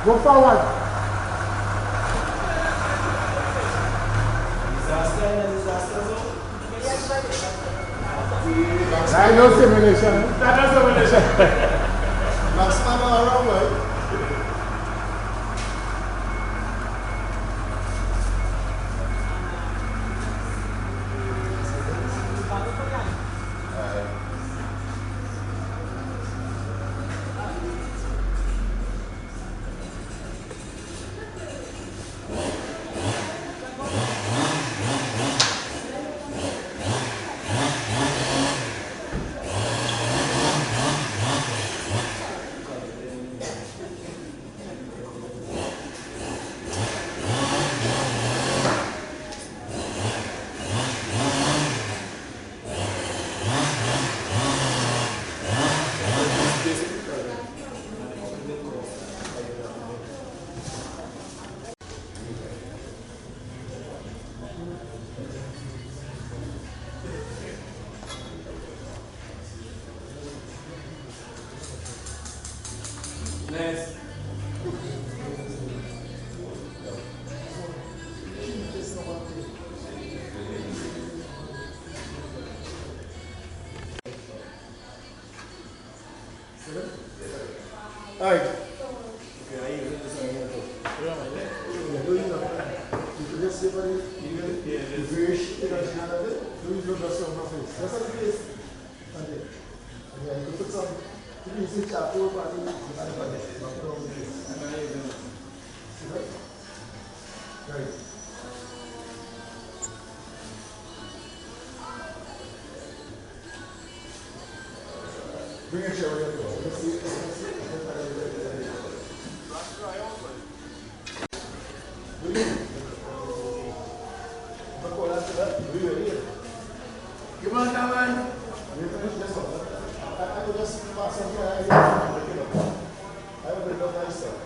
Go forward. I know simulation. That's simulation. Maximum around, right? Nice. All right. Come on, come on. I could just pass on here. I will bring up myself.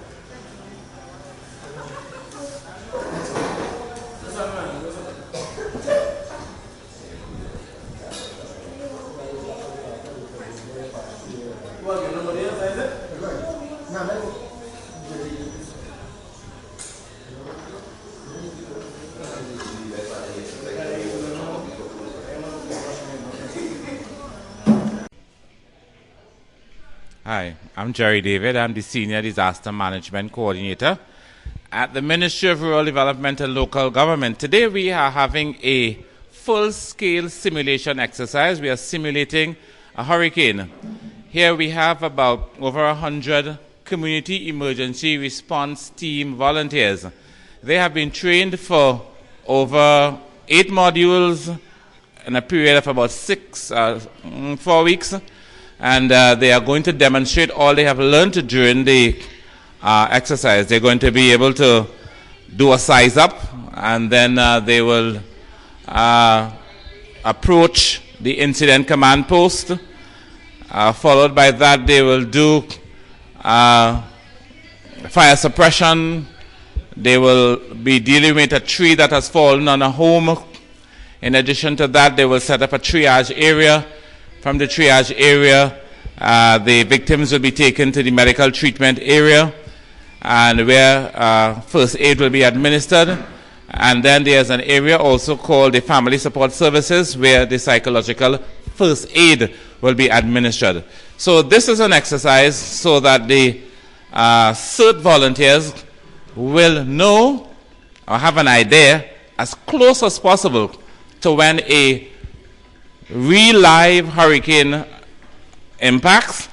Hi, I'm Jerry David. I'm the Senior Disaster Management Coordinator at the Ministry of Rural Development and Local Government. Today we are having a full-scale simulation exercise. We are simulating a hurricane. Here we have about over 100 community emergency response team volunteers. They have been trained for over 8 modules in a period of about 4 weeks. And they are going to demonstrate all they have learned during the exercise. They're going to be able to do a size up, and then they will approach the incident command post. Followed by that, they will do fire suppression. They will be dealing with a tree that has fallen on a home. In addition to that, they will set up a triage area. From the triage area, the victims will be taken to the medical treatment area, and where first aid will be administered. And then there's an area also called the family support services, where the psychological first aid will be administered. So this is an exercise so that the CERT volunteers will know or have an idea as close as possible to when a real live hurricane impacts,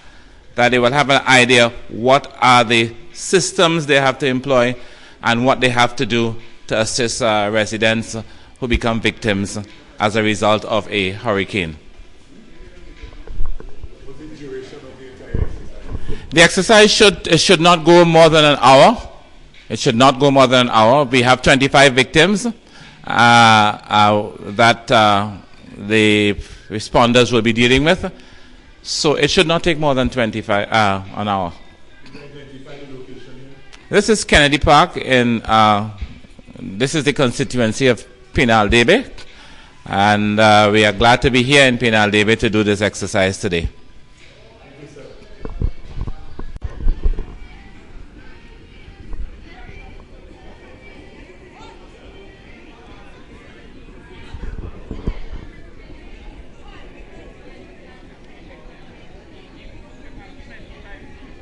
that they will have an idea what are the systems they have to employ and what they have to do to assist residents who become victims as a result of a hurricane. What's the duration of the entire exercise? The exercise should not go more than an hour. It should not go more than an hour. We have 25 victims that the responders will be dealing with. So it should not take more than an hour. This is Kennedy Park in this is the constituency of Penal-Debe, and we are glad to be here in Penal-Debe to do this exercise today.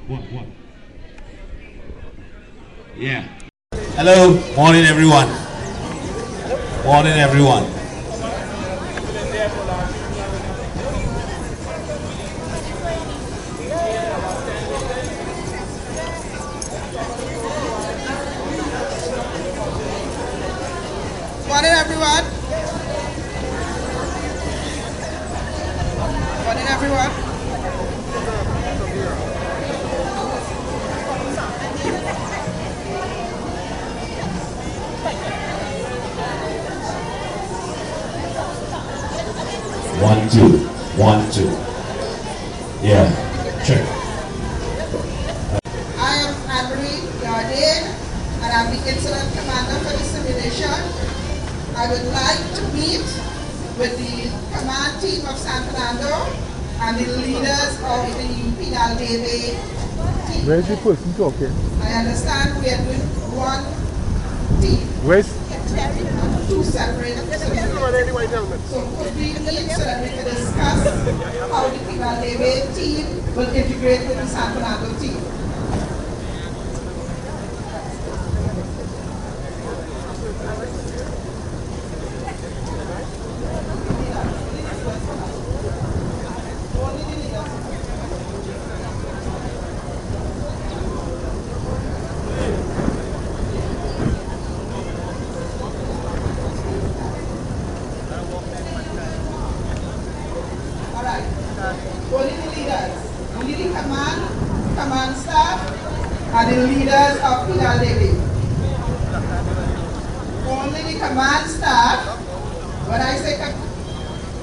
One. Yeah. Hello, morning everyone. Morning everyone. Morning everyone. Morning everyone. One, two. Yeah, check. I am Anne-Marie Yarden, and I'm the incident commander for the simulation. I would like to meet with the command team of San Fernando and the leaders of the Penal-Debe team. Where's the person talking? I understand we are doing one team. Where's? Two separate solutions. So could we meet so that we can discuss how the Penal-Debe team will integrate with the San Fernando team? Only the leaders. command staff and the leaders of PLDB. Only the command staff, when I say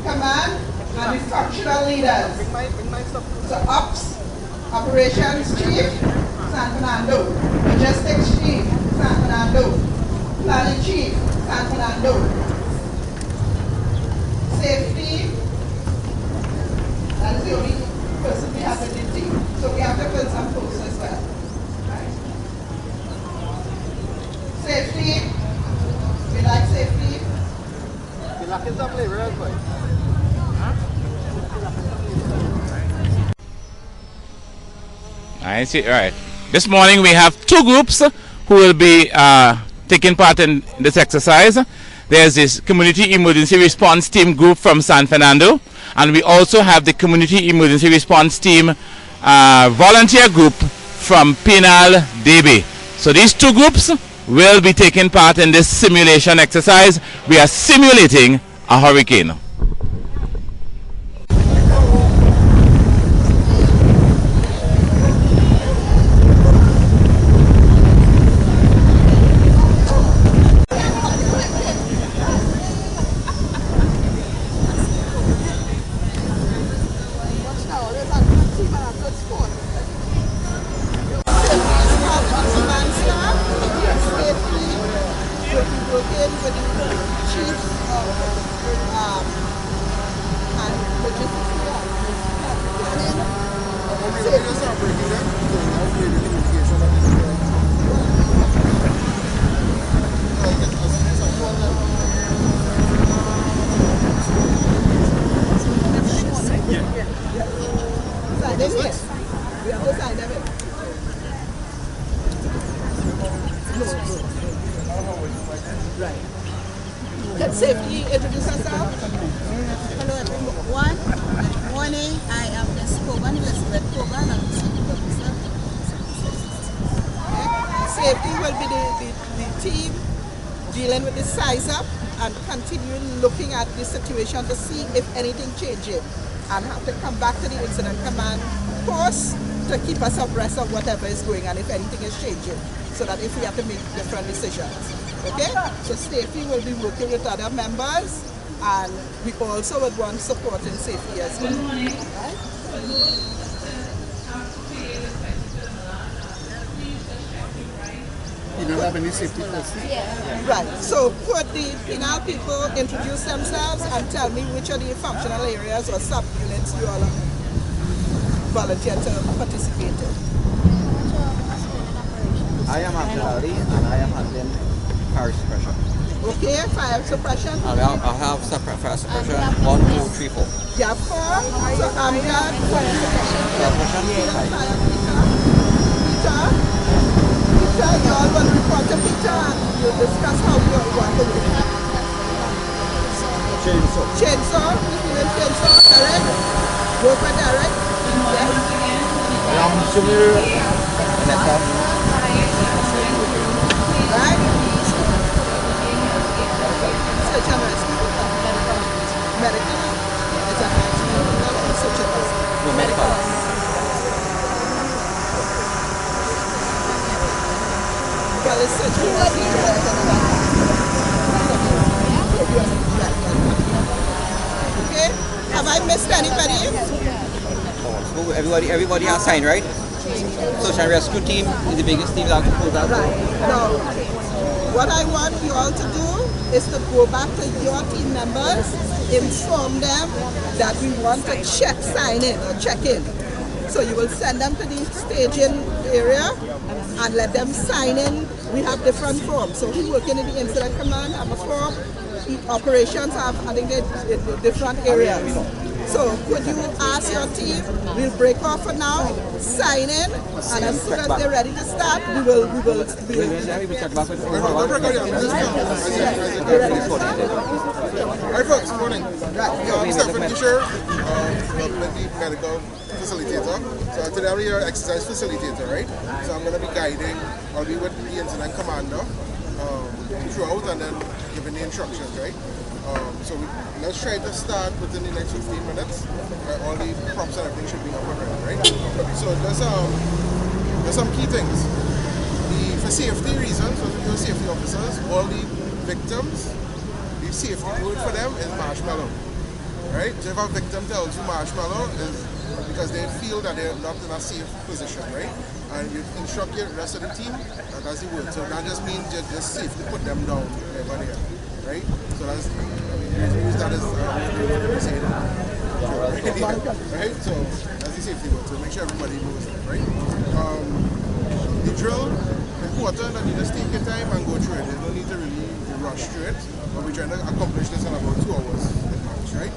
command, and the functional leaders. So Ops, Operations Chief, San Fernando. Logistics Chief, San Fernando. Planning Chief, San Fernando. Safety, that is the only person we have in the team. So we have to fill some posts as well. Right? Safety, we like safety. I see. All right. This morning we have two groups who will be taking part in this exercise. There's this Community Emergency Response Team group from San Fernando, and we also have the Community Emergency Response Team volunteer group from Penal DB. So these two groups will be taking part in this simulation exercise. We are simulating a hurricane. Can safely introduce herself? Hello everyone. Good morning. I am Miss Coban, Elizabeth Coban. I'm the safety officer. Safety will be the team dealing with the size up and continue looking at the situation to see if anything changes, and have to come back to the incident command post to keep us abreast of whatever is going on, if anything is changing, so that if we have to make different decisions. Okay? So safety will be working with other members, and we also would want support in safety as well. Right? You don't have any safety posting? Right. So could the penal people introduce themselves and tell me which are the functional areas or sub-units you all volunteer to participate in? I am Abdulali and I am handling fire suppression. Okay, fire suppression. I have fire suppression 1, 2, 3, 4. You have 4. So Amjad, fire suppression. Peter, you all will report to Peter and you'll discuss how you all want to work. Chainsaw, Derek. Work with Derek. Yes. I am Sunil Neta. Right? Search and rescue. Medical. It's a search and rescue. No, medical. Well, it's search and rescue. Okay? Have I missed anybody? So everybody has signed, right? Search and rescue team is the biggest team that can pull that. Right. Now, what I want you all to do is to go back to your team members, inform them that we want to sign in or check in. So you will send them to the staging area and let them sign in. We have different forms. So who's working in the incident command have a form. Operations have, I think, different areas. So could you ask your team, we'll break off for now, sign in, and as soon as they're ready to start, we will check back with Hi folks, good morning. I'm Stephen Fisher, the medical facilitator. So today I'm your exercise facilitator, right? So I'm going to be guiding, I'll be with the incident commander throughout and then giving the instructions, right? So let's try to start within the next 15 minutes. All the props and everything should be up and running, right? So just there's some key things. For safety reasons, for your safety officers, all the victims, the safety word for them is marshmallow. Right? So if a victim tells you marshmallow, is because they feel that they're not in a safe position, right? And you instruct the rest of the team, that's the word. So that just means you just safely put them down wherever they are, right? So that's, use that as right? So that's the safety word. So make sure everybody knows that, right? The drill, important that you just take your time and go through it. There's no need to really rush through it, but we're trying to accomplish this in about 2 hours in March, right?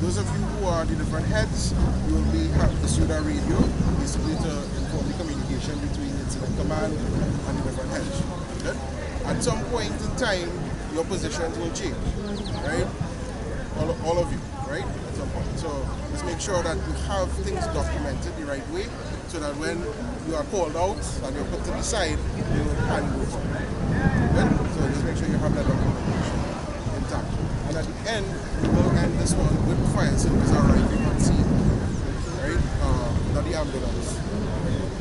Those of you who are the different heads, you will be issued a radio, basically to inform the communication between incident command and the different heads. Good? At some point in time, your positions will change, right? All of you, right? At some point. So let's make sure that you have things documented the right way, so that when you are called out and you're put to the side, you hand over. Good? So just make sure you have that documentation intact. And at the end, we will end this one with fire service arriving on scene. Right? Not the ambulance.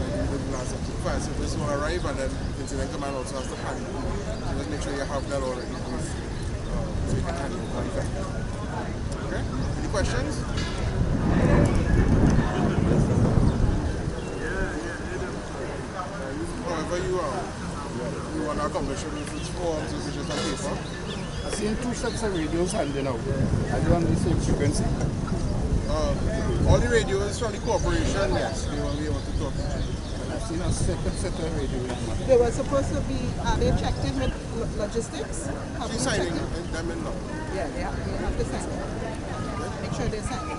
Like we did last episode. Fire service will arrive and then incident command also has to hand over. So just make sure you have that already so you can hand over effectively. Okay? Any questions? However you want to accomplish it with its forms, it's just on paper. I've seen 2 sets of radios handing out. Are they on the same frequency? All the radios from the corporation, yes, they will be able to talk to you. I've seen a second set of radios. They were supposed to be, are they checked in with logistics? She's signing them in now. Yeah, they have to sign it. Make sure they sign it.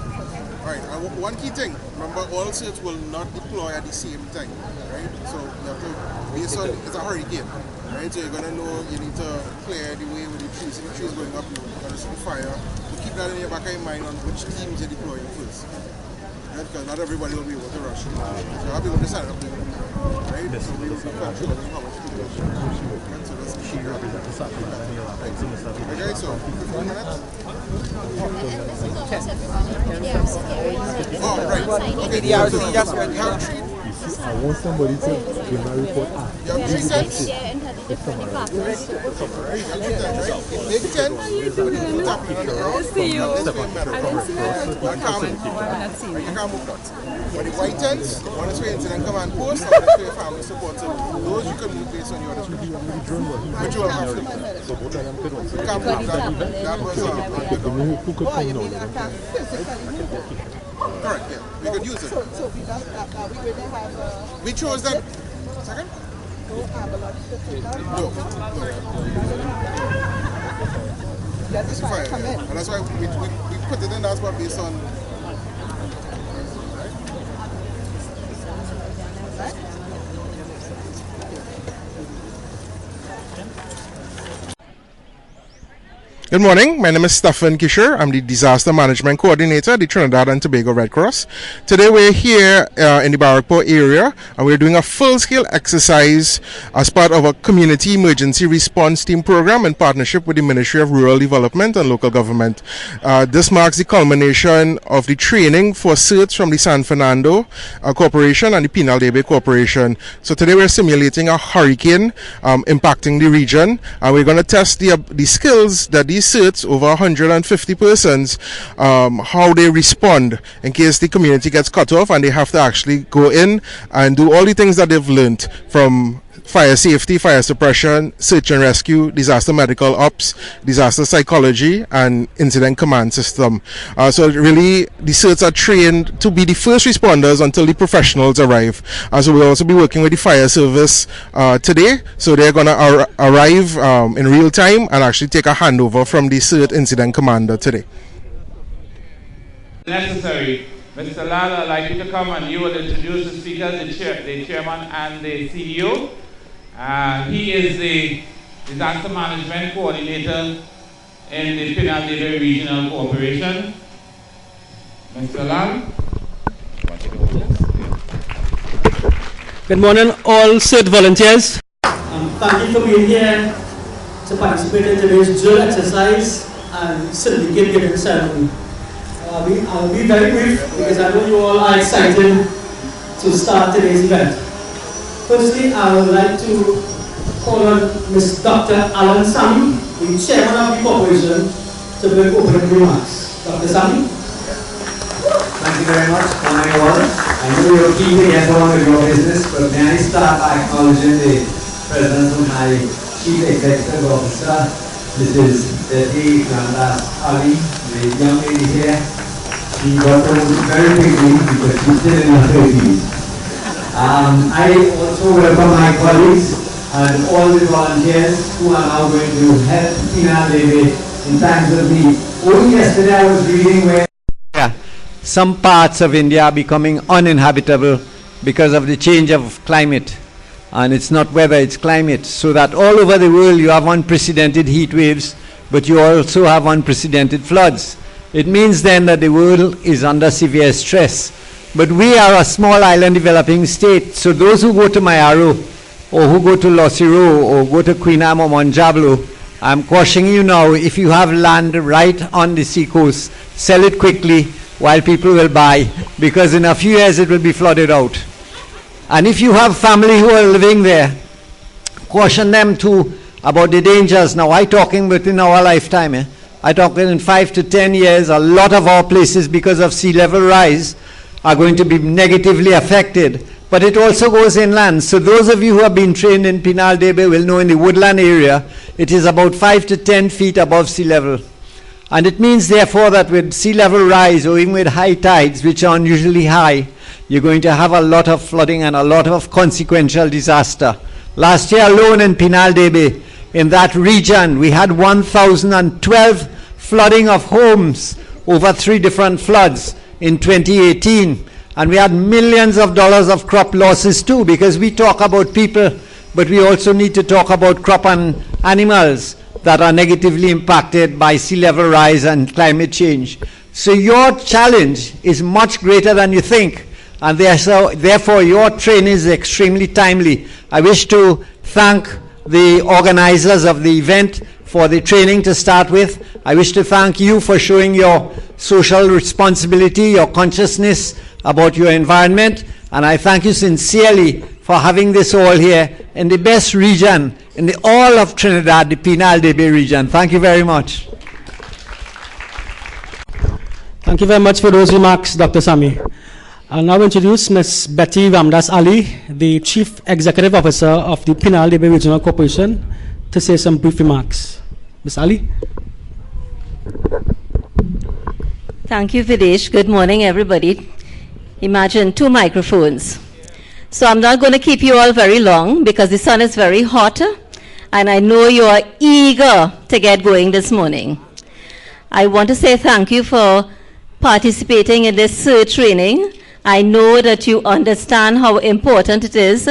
Alright, one key thing, remember all certs will not deploy at the same time, right? So you have to, based on, it's a hurricane, right? So you're going to know you need to clear the way with the trees. If the trees going up, you're going to see the fire. So keep that in your back of your mind on which teams you're deploying first. Right? Because not everybody will be able to rush. So I'll be able to sign up there, right? So we will be controlling how much to do. Right? So that's the key. Okay, so 15 minutes. Oh, right. Okay, The hours is just right. You have 3. I want somebody to give my report after. You have 3 cents. Big tent, tapping on the ground. See you. This way better. I didn't see that. You can't move. I've not seen You it. can't move that. But the white tents, one is for incident command post, one is for your family support. So those you can move based on your description. But you will have to. So both of them could also. You can't move that. That was Who could come now? correct, yeah. We could use it. So we don't, are we going to have We chose that. Second? no ambulance to take out? No. Let the It's fire fire. come in. And that's why we put it in that spot based on. Good morning, my name is Stephen Kisher. I'm the Disaster Management Coordinator at the Trinidad and Tobago Red Cross. Today we're here in the Barrackpore area and we're doing a full-scale exercise as part of a Community Emergency Response Team program in partnership with the Ministry of Rural Development and Local Government. This marks the culmination of the training for CERTs from the San Fernando Corporation and the Penal Bay Corporation. So today we're simulating a hurricane impacting the region, and we're going to test the skills that these CERTs, over 150 persons, how they respond in case the community gets cut off and they have to actually go in and do all the things that they've learned from fire safety, fire suppression, search and rescue, disaster medical ops, disaster psychology, and incident command system. So really, the CERTs are trained to be the first responders until the professionals arrive. So we'll also be working with the fire service today. So they're going to arrive in real time and actually take a handover from the CERT incident commander today. Necessary. Mr. Lal, I'd like you to come and you will introduce the speakers, the chairman and the CEO. He is the Disaster Management Coordinator in the Penal Bay Regional Corporation. Mr. Lal. Good morning, all CERT volunteers. Thank you for being here to participate in today's drill exercise and certificate giving ceremony. I'll be very brief because I know you all are excited to start today's event. Firstly, I would like to call on Ms. Dr. Alan Sami, the chairman of the corporation, to make opening remarks. Dr. Sami? Thank you very much. Good morning, all. I know you're keen to get on with your business, but may I start by acknowledging the presence of my Chief Executive Officer, Mrs. Betty Grandas Ali, the young lady here. She got promoted very quickly because she's still in her 30s. I also welcome my colleagues and all the volunteers who are now going to help Pinal Debe in times of need. Only yesterday I was reading where some parts of India are becoming uninhabitable because of the change of climate. And it's not weather, it's climate. So that all over the world you have unprecedented heat waves, but you also have unprecedented floods. It means then that the world is under severe stress. But we are a small island developing state, so those who go to Mayaro, or who go to Losiro, or go to Queenam or Monjablo, I'm cautioning you now, if you have land right on the seacoast, sell it quickly while people will buy, because in a few years it will be flooded out. And if you have family who are living there, caution them too about the dangers. Now I'm talking within our lifetime. I'm talking in 5 to 10 years, a lot of our places because of sea level rise are going to be negatively affected, but it also goes inland. So those of you who have been trained in Pinal Debe will know in the woodland area, it is about 5 to 10 feet above sea level. And it means therefore that with sea level rise or even with high tides, which are unusually high, you're going to have a lot of flooding and a lot of consequential disaster. Last year alone in Pinal Debe, in that region, we had 1,012 flooding of homes over 3 different floods in 2018, and we had millions of dollars of crop losses too, because we talk about people, but we also need to talk about crop and animals that are negatively impacted by sea level rise and climate change. So your challenge is much greater than you think, and therefore your training is extremely timely. I wish to thank the organizers of the event for the training to start with. I wish to thank you for showing your social responsibility, your consciousness about your environment, and I thank you sincerely for having this all here in the best region in all of Trinidad, the Pinal Debe region. Thank you very much. Thank you very much for those remarks, Dr. Sami. I'll now introduce Ms. Betty Ramdas Ali, the Chief Executive Officer of the Pinal Debe Regional Corporation, to say some brief remarks. Ms. Ali? Thank you, Videsh. Good morning, everybody. Imagine 2 microphones. So I'm not going to keep you all very long because the sun is very hot and I know you are eager to get going this morning. I want to say thank you for participating in this training. I know that you understand how important it is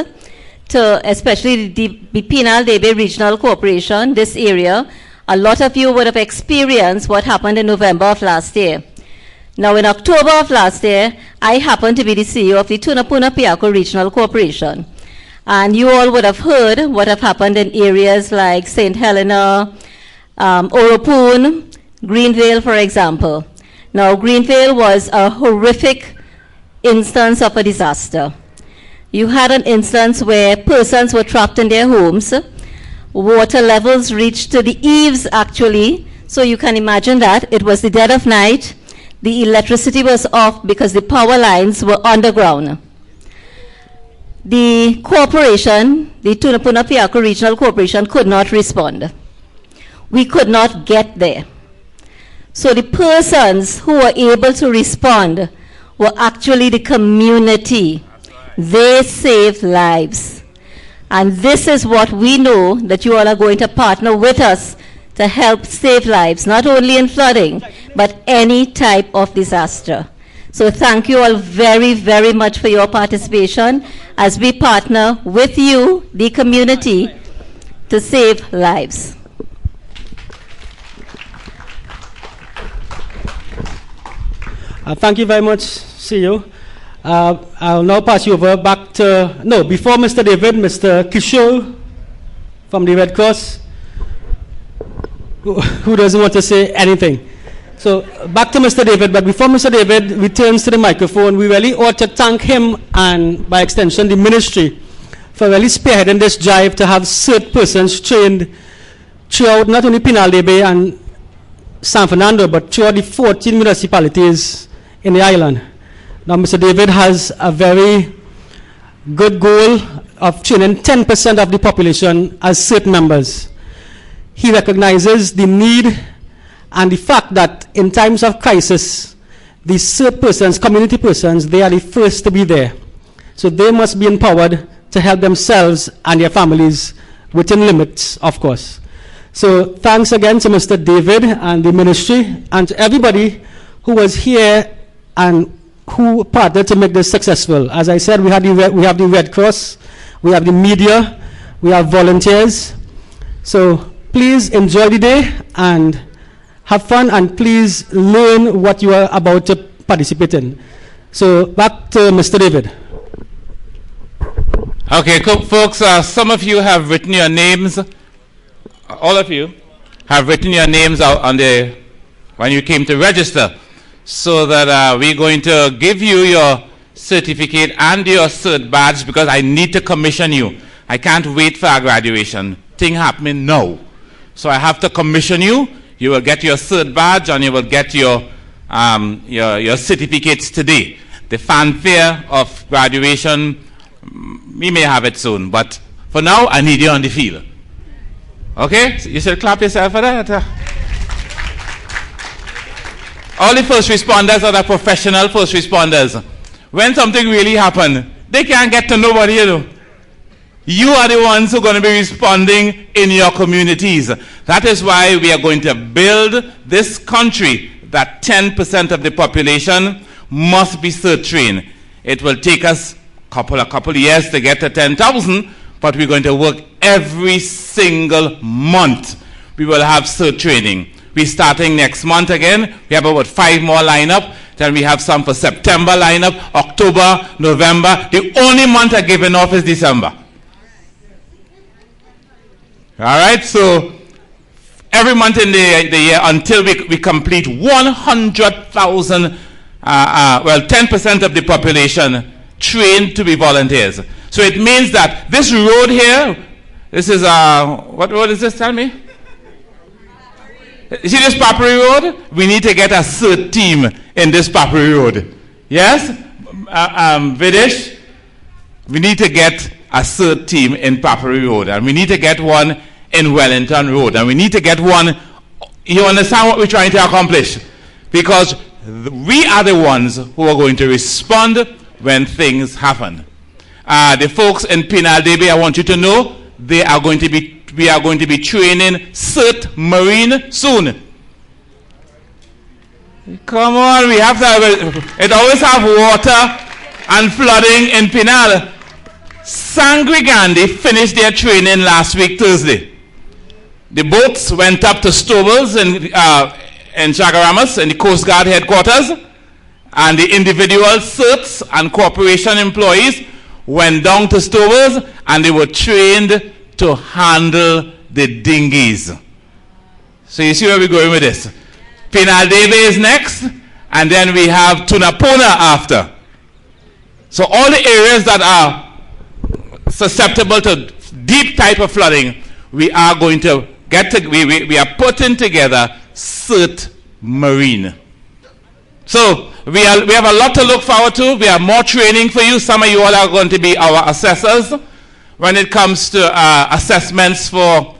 to, especially the Pinal Debe Regional Corporation, this area. A lot of you would have experienced what happened in November of last year. Now, in October of last year, I happened to be the CEO of the Tunapuna Piako Regional Corporation. And you all would have heard what have happened in areas like St. Helena, Oropoon, Greenvale, for example. Now, Greenvale was a horrific instance of a disaster. You had an instance where persons were trapped in their homes. Water levels reached to the eaves, actually. So you can imagine that. It was the dead of night. The electricity was off because the power lines were underground. The corporation, the Tunapuna Piako Regional Corporation, could not respond. We could not get there. So the persons who were able to respond were actually the community. They saved lives. And this is what we know that you all are going to partner with us to help save lives, not only in flooding, but any type of disaster. So thank you all very, very much for your participation as we partner with you, the community, to save lives. Thank you very much, CEO. I'll now pass you over back to, no, before Mr. David, Mr. Kishore from the Red Cross. Who doesn't want to say anything? So back to Mr. David, but before Mr. David returns to the microphone, we really ought to thank him and by extension the ministry for really spearheading this drive to have CERT persons trained throughout not only Pinal-Debe and San Fernando, but throughout the 14 municipalities in the island. Now Mr. David has a very good goal of training 10% of the population as CERT members. He recognizes the need and the fact that in times of crisis, the CERT persons, community persons, they are the first to be there. So they must be empowered to help themselves and their families within limits, of course. So thanks again to Mr. David and the ministry and to everybody who was here and who partnered to make this successful. As I said, we have the Red Cross, we have the media, we have volunteers. So please enjoy the day and have fun, and please learn what you are about to participate in. So back to Mr. David. Okay, folks, some of you have written your names. All of you have written your names out on the when you came to register, so that we're going to give you your certificate and your cert badge, because I need to commission you. I can't wait for our graduation. Thing happening now. So I have to commission you. You will get your cert badge and you will get your certificates today. The fanfare of graduation, we may have it soon, but for now, I need you on the field. Okay? So you should clap yourself for that. All the first responders are the professional first responders. When something really happens, they can't get to nobody, you know. You are the ones who are going to be responding in your communities. That is why we are going to build this country that 10% of the population must be CERT trained. It will take us a couple of years to get to 10,000, but we're going to work every single month. We will have CERT training. We're starting next month again. We have about 5 more lineup. Then we have some for September lineup, October, November. The only month I'm giving off is December. All right, so every month in the year until we complete 100,000, 10% of the population trained to be volunteers. So it means that this road here, this is, what road is this, tell me? You see this Papri Road? We need to get a CERT team in this Papri Road. Yes? Videsh? We need to get a CERT team in Papri Road, and we need to get one in Wellington Road, and we need to get one. You understand what we're trying to accomplish? Because we are the ones who are going to respond when things happen. The folks in Pinal-Debe, I want you to know, we are going to be training CERT Marine soon. Come on, we have to have it always have water and flooding in Pinal. Sangre Grande finished their training last week, Thursday. The boats went up to Stobels in Chagaramas, in the Coast Guard headquarters, and the individual CERTs and corporation employees went down to Stobels, and they were trained to handle the dinghies. So you see where we're going with this. Pinal-Debe is next, and then we have Tunapuna after. So all the areas that are susceptible to deep type of flooding, we are going to get to, we are putting together CERT Marine. So we have a lot to look forward to. We have more training for you. Some of you all are going to be our assessors when it comes to assessments for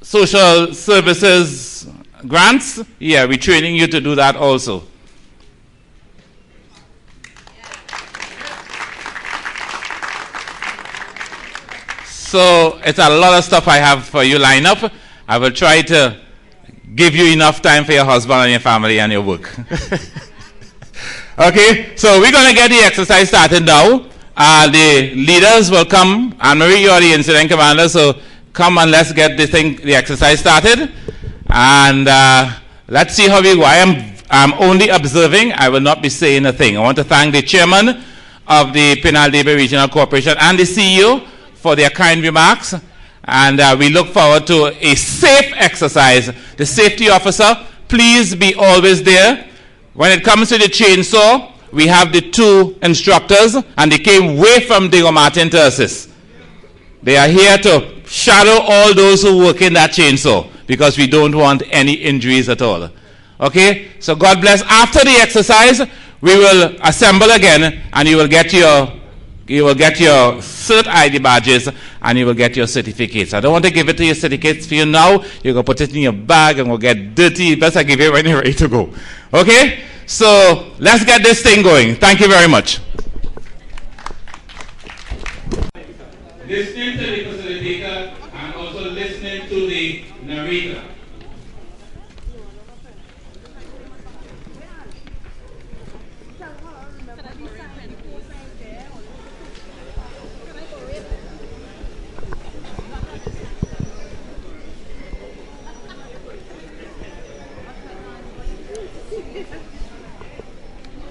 social services grants. Yeah, we're training you to do that also. So it's a lot of stuff I have for you lined up. I will try to give you enough time for your husband and your family and your work. Okay, so we're going to get the exercise started now. The leaders will come. Anne-Marie, you are the incident commander, so come and let's get the exercise started. And let's see how we go. I'm only observing. I will not be saying a thing. I want to thank the chairman of the Pinal-Debe Regional Corporation and the CEO for their kind remarks, and we look forward to a safe exercise. The safety officer please be always there. When it comes to the chainsaw, we have the 2 instructors, and they came way from Diego Martin to assist. They are here to shadow all those who work in that chainsaw, because we don't want any injuries at all. Okay? So God bless. After the exercise, we will assemble again, and you will get your cert ID badges, and you will get your certificates. I don't want to give it to your certificates for you now. You're going to put it in your bag and will get dirty. Best I give it when you're ready to go. Okay? So let's get this thing going. Thank you very much. Listening to the facilitator and also listening to the narrator.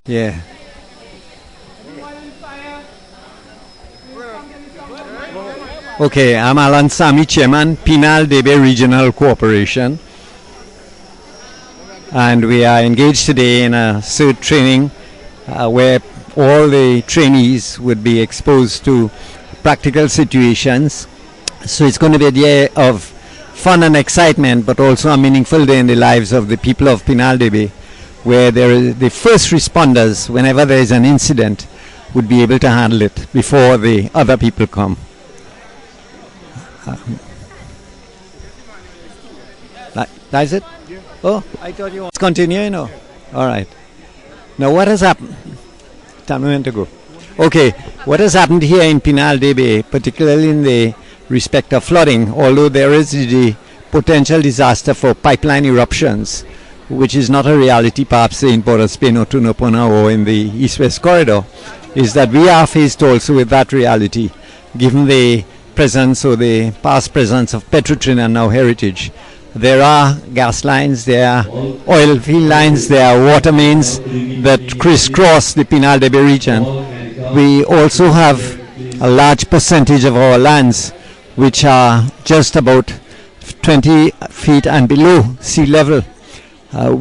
Yeah. Okay, I'm Alan Sami, Chairman, Pinal Debe Regional Corporation. And we are engaged today in a CERT training where all the trainees would be exposed to practical situations. So it's going to be a day of fun and excitement, but also a meaningful day in the lives of the people of Pinal Debe, where the first responders, whenever there is an incident, would be able to handle it before the other people come. That's it? Oh, I thought you wanted to continue, you know. All right. Now what has happened? Tell me when to go. Okay, what has happened here in Pinal Debe, particularly in the respect of flooding, although there is the potential disaster for pipeline eruptions, which is not a reality perhaps in Port of Spain or Tunapuna or in the East-West corridor, is that we are faced also with that reality, given the presence or the past presence of Petrotrin and now Heritage. There are gas lines, there are oil field lines, there are water mains that crisscross the Pinal Debe region. We also have a large percentage of our lands which are just about 20 feet and below sea level, in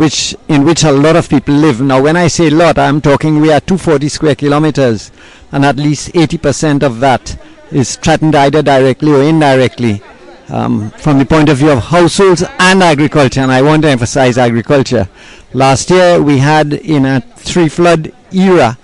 which a lot of people live. Now when I say lot, I'm talking we are 240 square kilometers, and at least 80% of that is threatened either directly or indirectly from the point of view of households and agriculture, and I want to emphasize agriculture. Last year we had, in a 3-flood era,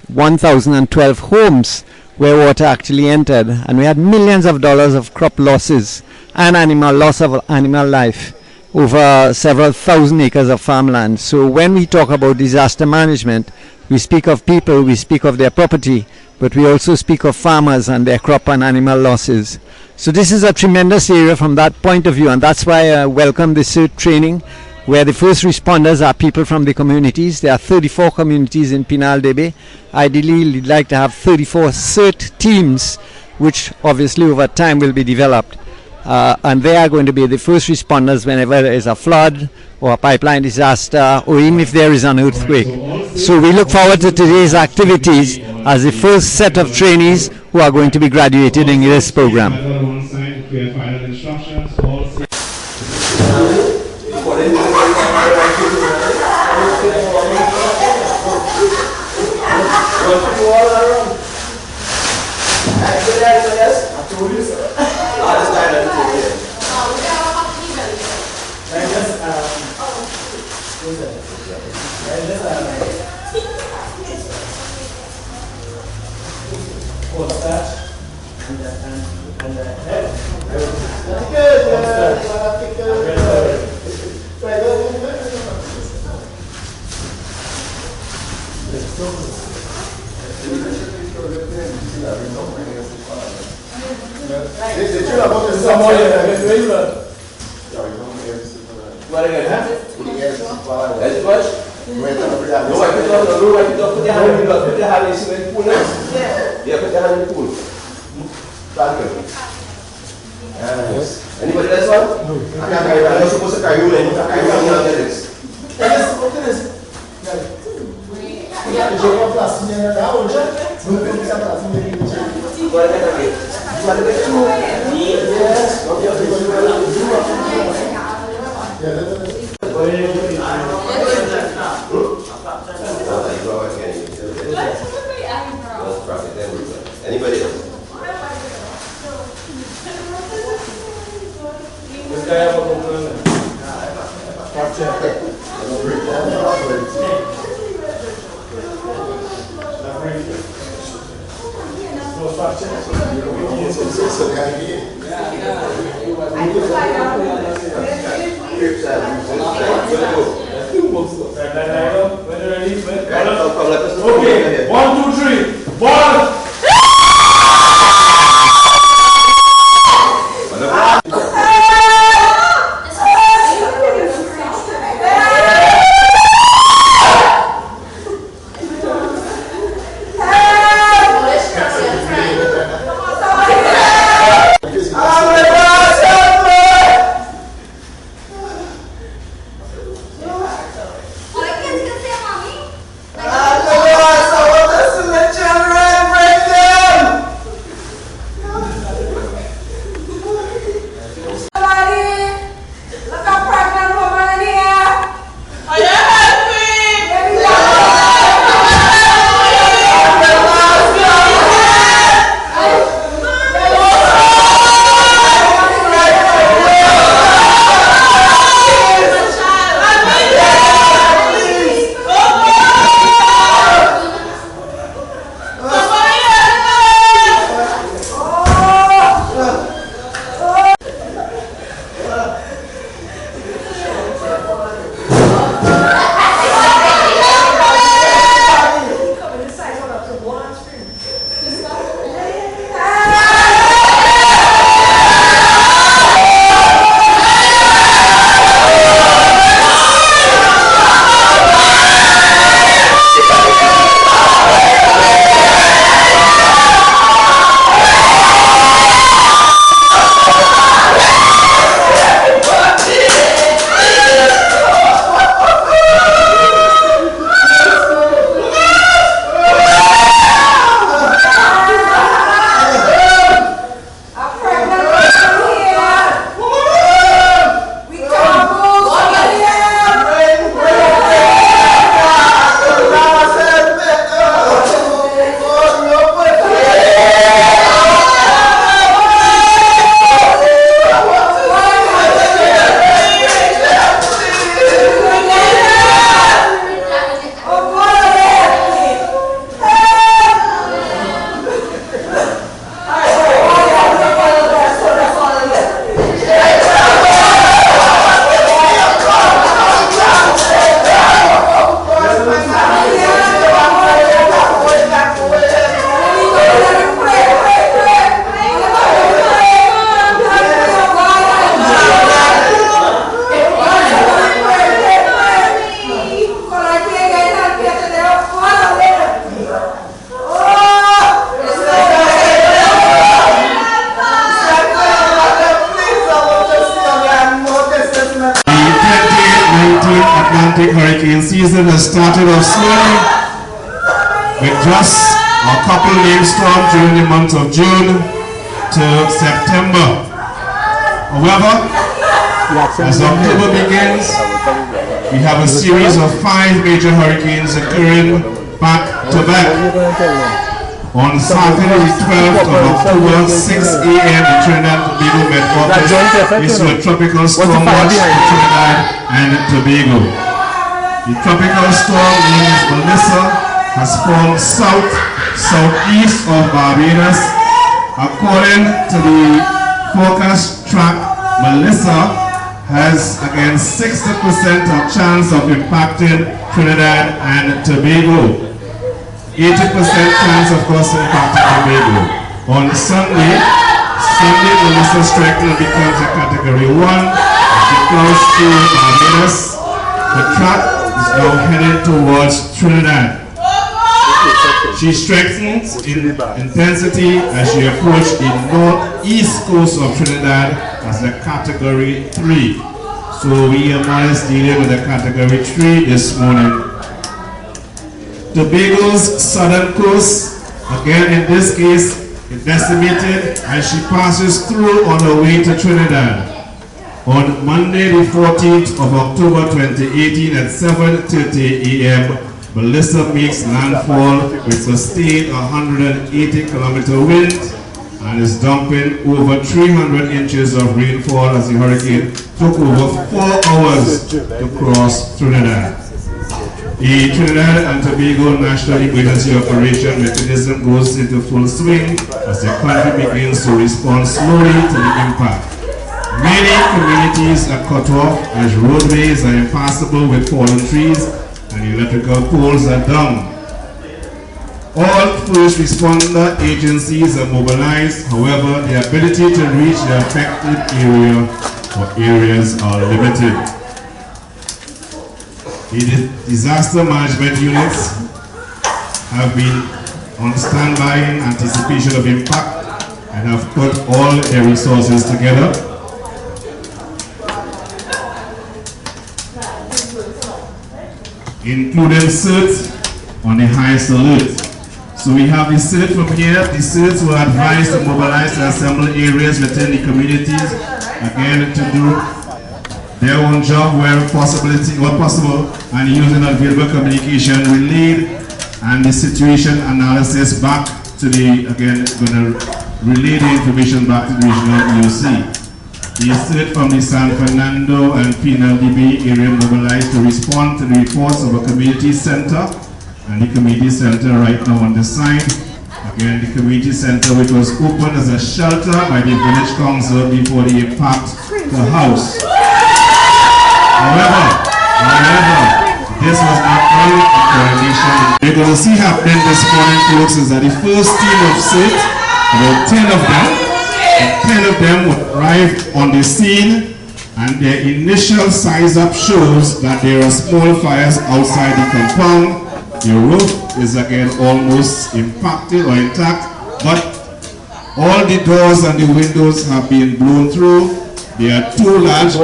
1,012 homes where water actually entered, and we had millions of dollars of crop losses and loss of animal life over several thousand acres of farmland. So when we talk about disaster management, we speak of people, we speak of their property, but we also speak of farmers and their crop and animal losses. So this is a tremendous area from that point of view, and that's why I welcome this CERT training, where the first responders are people from the communities. There are 34 communities in Pinal Debe. Ideally, we'd like to have 34 CERT teams, which obviously over time will be developed. And they are going to be the first responders whenever there is a flood or a pipeline disaster, or even if there is an earthquake. So we look forward to today's activities as the first set of trainees who are going to be graduated in this program. Anybody else want? No. I'm supposed to carry you in. Anybody else? This guy have a complaint. Okay, 1, 2, 3, 1. Hurricane season has started off slowly with just a couple rainstorms during the month of June to September. However, as October begins, we have a series of 5 major hurricanes occurring back to back. On Saturday the 12th of October, 6 a.m. in Trinidad and Tobago Medford is a tropical storm watch in Trinidad and Tobago. The tropical storm named Melissa has formed southeast of Barbados. According to the forecast track, Melissa has against 60% of chance of impacting Trinidad and Tobago. 80% chance, of course, of impacting Tobago. On Sunday, Melissa strengthened becomes a Category 1 as she flows through Barbados. The track is now headed towards Trinidad. She strengthens in intensity as she approaches the northeast coast of Trinidad as a Category 3. So we are more or less dealing with a Category 3 this morning. Tobago's southern coast, again in this case, is decimated as she passes through on her way to Trinidad. On Monday the 14th of October 2018 at 7:30 a.m., Melissa makes landfall with sustained 180-kilometer winds and is dumping over 300 inches of rainfall as the hurricane took over 4 hours to cross Trinidad. The Trinidad and Tobago National Emergency Operation Mechanism goes into full swing as the country begins to respond slowly to the impact. Many communities are cut off as roadways are impassable with fallen trees and electrical poles are down. All first responder agencies are mobilized, however, the ability to reach the affected area or areas are limited. The disaster management units have been on standby in anticipation of impact and have put all their resources together. Including CERT on the highest alert. So we have the CERT from here. The CERTs were advised to mobilize to assemble areas within the communities, again to do their own job where possible, and using available communication relayed and the situation analysis back to the, again, going to relay the information back to the regional EOC. The CERT from the San Fernando and PNLDB area mobilized to respond to the reports of a community center, and the community center right now on the side. Again, the community center which was opened as a shelter by the village council before the impact the house. However, this was not only a coronation. We're going to see happening this morning, folks, is that the first team of CERT, about 10 of them would arrive on the scene, and their initial size-up shows that there are small fires outside the compound. The roof is again almost impacted or intact, but all the doors and the windows have been blown through. There are two large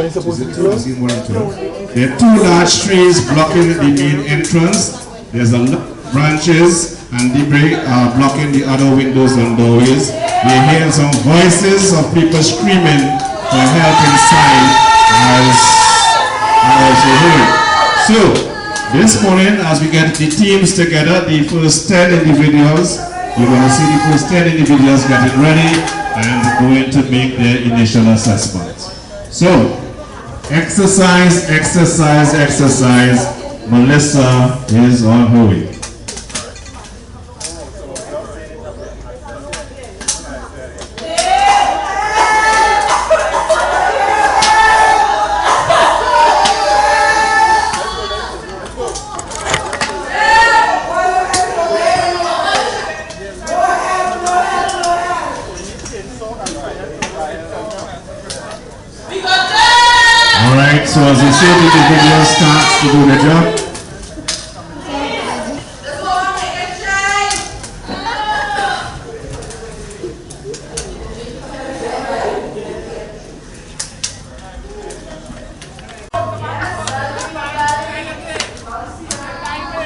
trees blocking the main entrance. There's a lot of branches and debris blocking the other windows and doorways. We hear some voices of people screaming for help inside as you heard. So this morning, as we get the teams together, the first 10 individuals, you're going to see the first 10 individuals getting ready and going to make their initial assessments. So, exercise. Melissa is on her way. So as you see, the video starts to do the job.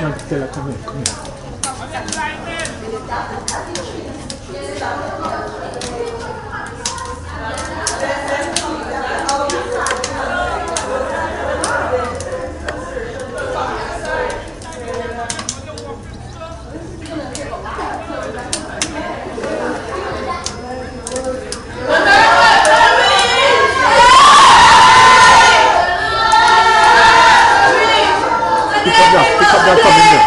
Come here. Pick up that coming there.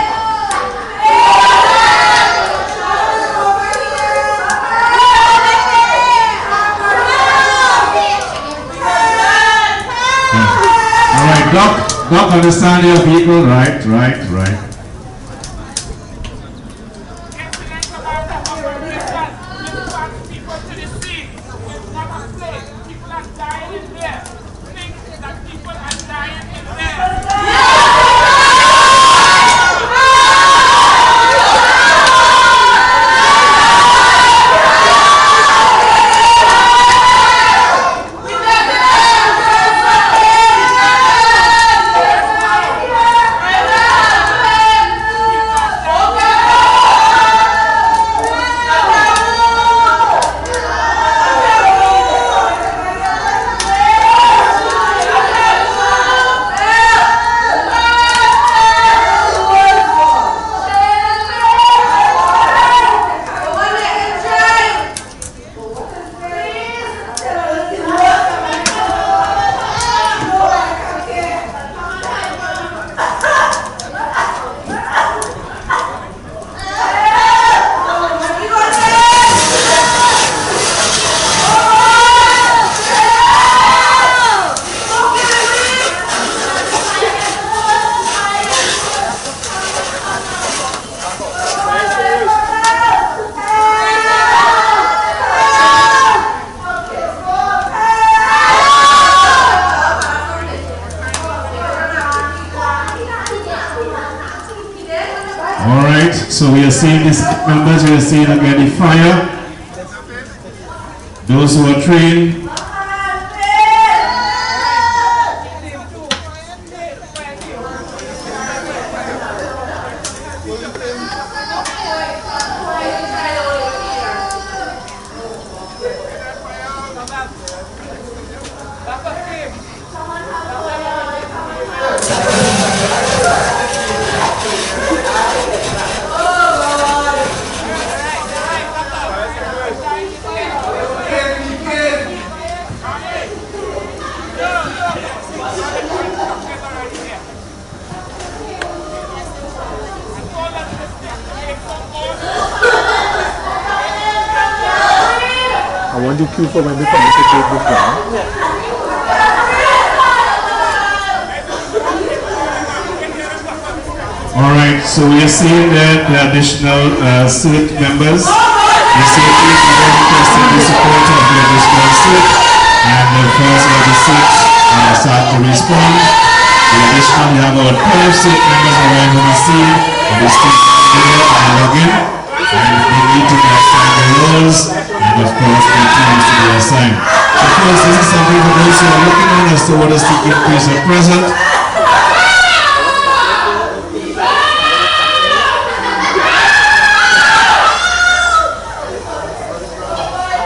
All right, Doc, understand your vehicle, right. so we are seeing these members, we are seeing again the fire. Those who are trained. I want you to queue for when we finish the take this down. Alright, so we are seeing that the additional CIT members. You see each member requesting the support of the additional CIT, and the first of the CIT start to respond. The additional, we have about 12 CIT members arriving on the scene of the state area and login, and they need to be assigned the roles, and of course the teams to be assigned. So first, this is something for those who are looking on as to what is taking place at present.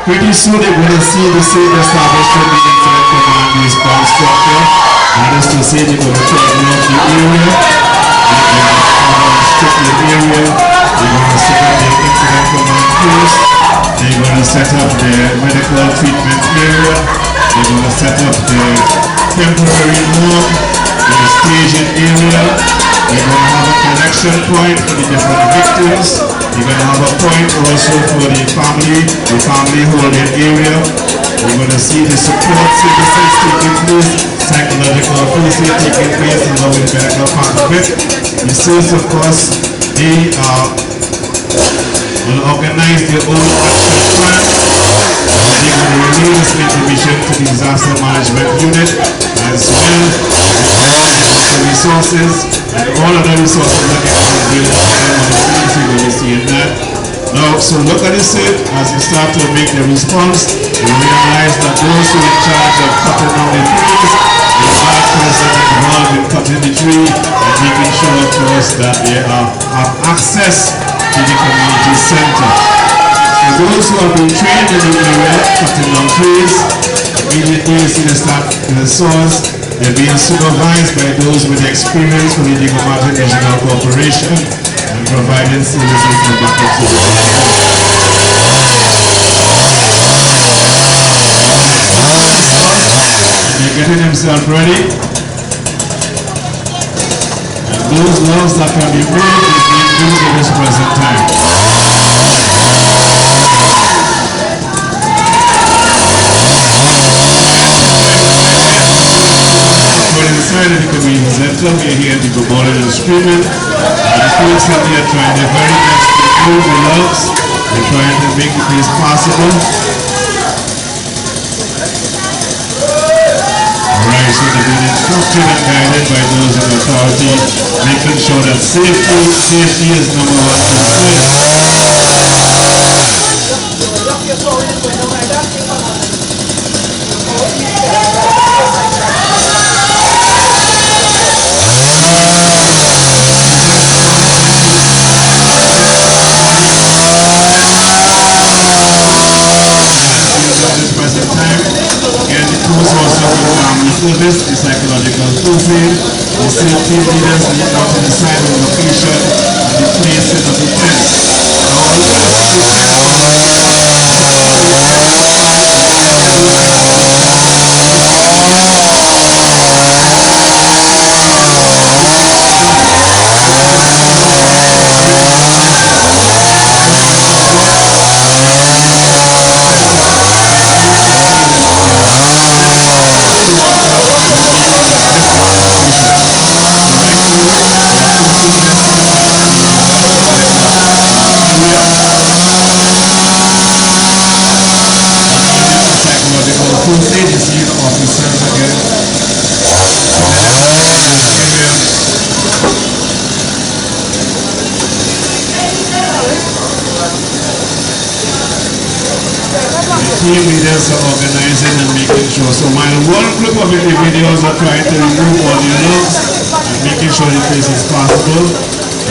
Pretty soon they're going to see the same establishment the incident command response structure. That is to say they're going to turn off the area, they're going to restrict the area, they're going to set up the incident command post, they're going to set up the medical treatment area, they're going to set up the temporary morgue, the staging area, they're going to have a connection point for the different victims. You're going to have a point also for the family holding area. We're going to see the support services taking place, psychological first aid taking place, along with the medical part of it. The SIRS, of course, they will organize their own action plan. They're going to relay this information to the disaster management unit as well as the resources and all other resources that they can build on the scene. So you're going to see that. Now, so look at this as we start to make the response. We realize that those who are in charge of cutting down the trees, they are present involved in cutting the tree and making sure, of course, that they have access to the community center. So those who have been trained in the area, cutting down trees, immediately you see the start in the source, they're being supervised by those with experience from the Diego Martin Regional Corporation and providing services for backup services. They're getting themselves ready. And those logs that can be moved is being moved at this present time. Inside of the community center, we are here to go bowling and screaming. And the folks out there trying their very best to move the logs. They're trying to make the place possible. Alright, so they've been instructed and guided by those in authority, making sure that safety is number one concern. Service, the psychological first aid, the safety leaders need out to decide on the location and the placing of the tents. team leaders are organizing and making sure. So while one group of individuals are trying to remove all the alarms and making sure the place is passable,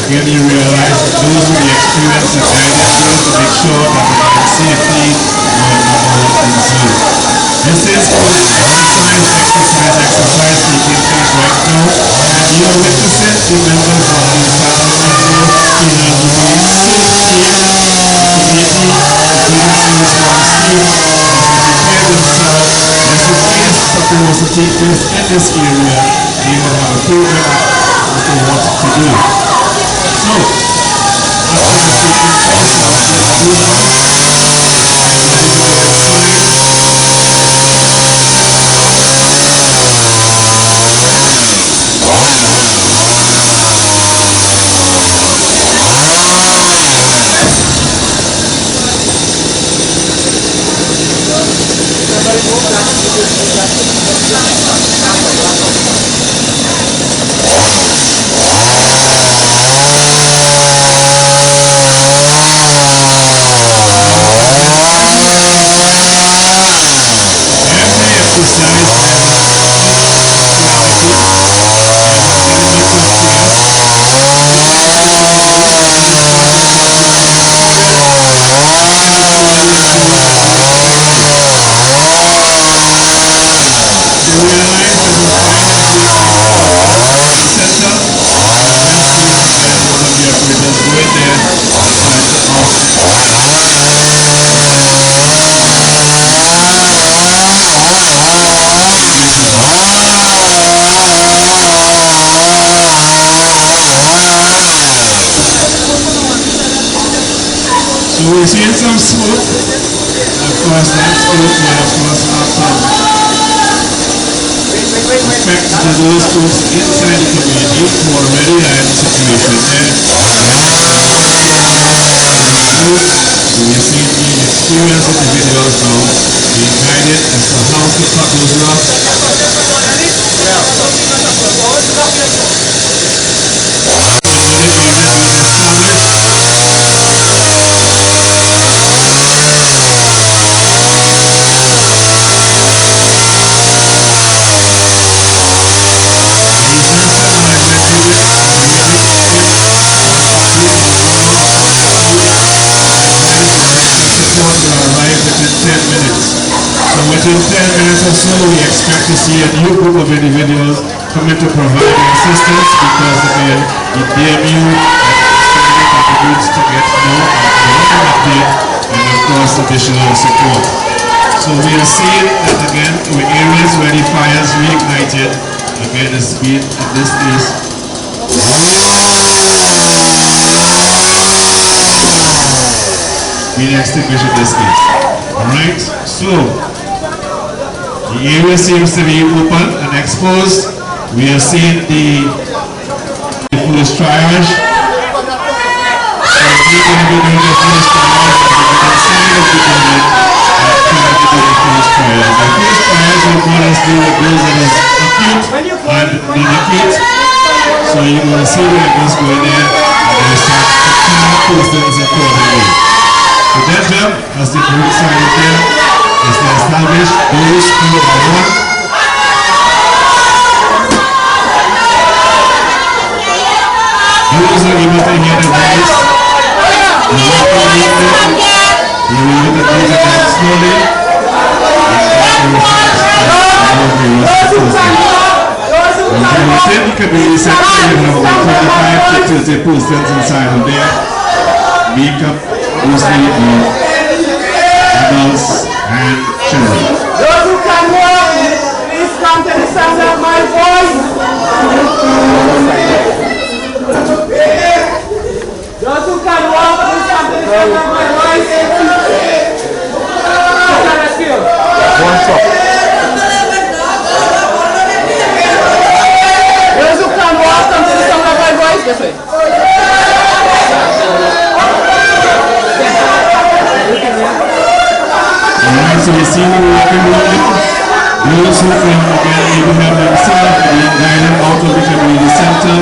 again you realize that those with the experience and guidance will to make sure that we can safely run all things through. This is exercise taking place right now, and you are witnessing the members of the Sacramento Penal Juvenile Safety Committee, Emergency Response Team, as they prepare themselves. As the case is supposed to take place in this area, they will have a program as to what to do. So, after the taking place of the program, so we're seeing some smoke. Of course, that smoke will of course have some effect to those folks inside the community who already are in the situation there. So we're seeing the experienced individuals now being guided as to how to cut those rocks. Within 10 minutes or so, we expect to see a new group of individuals come in to provide assistance because again, the DMU contributes to get more update and of course additional support. So we are seeing that again, with areas where the fires reignited, again the speed at this is being extinguished in this case. Alright, so the area seems to be open and exposed. We are seeing the police triage. So we're going to be doing the police triage inside of the building and trying to do the police triage. The police triage will more or less do with those that is acute and non-acute. So you're going to see when it goes going there and they start to tag persons accordingly. So their job as the police side is there is to establish those who are on. Those are able to hear the voice. They will look at those again slowly. Within the community sector, we have about 25 to 30 persons inside of there. Make up mostly adults and children. Those who can walk, please come to the sound of my voice. Those who can walk, please come to the sound of my voice. One stop. Those who can walk, come to the sound of my voice. This way. Alright, so we see the walking road. Those who can again able to help themselves being guided out of the community center.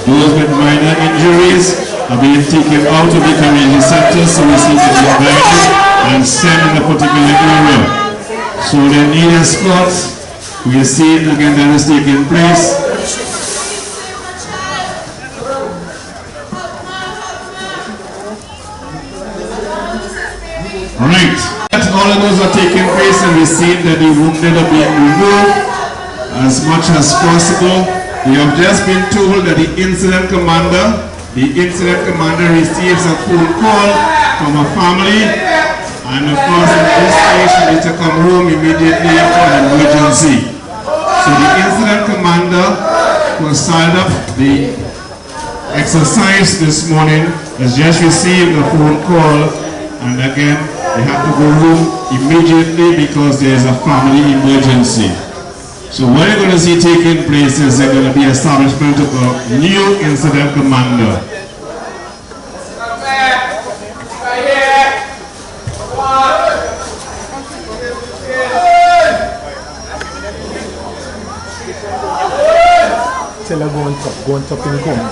Those with minor injuries are being taken out of the community center, so we see them being guided and sent in a particular area. So they need escorts. We see again that is taking place. Right. All of those are taking place, and we see that the wounded are being removed as much as possible. We have just been told that the incident commander receives a phone call from a family, and of course in this case she needs to come home immediately for an emergency. So the incident commander who started up the exercise this morning has just received a phone call, and again they have to go home immediately because there is a family emergency. So what you're going to see taking place is there's going to be establishment of a new incident commander. Tell her go on top in the corner.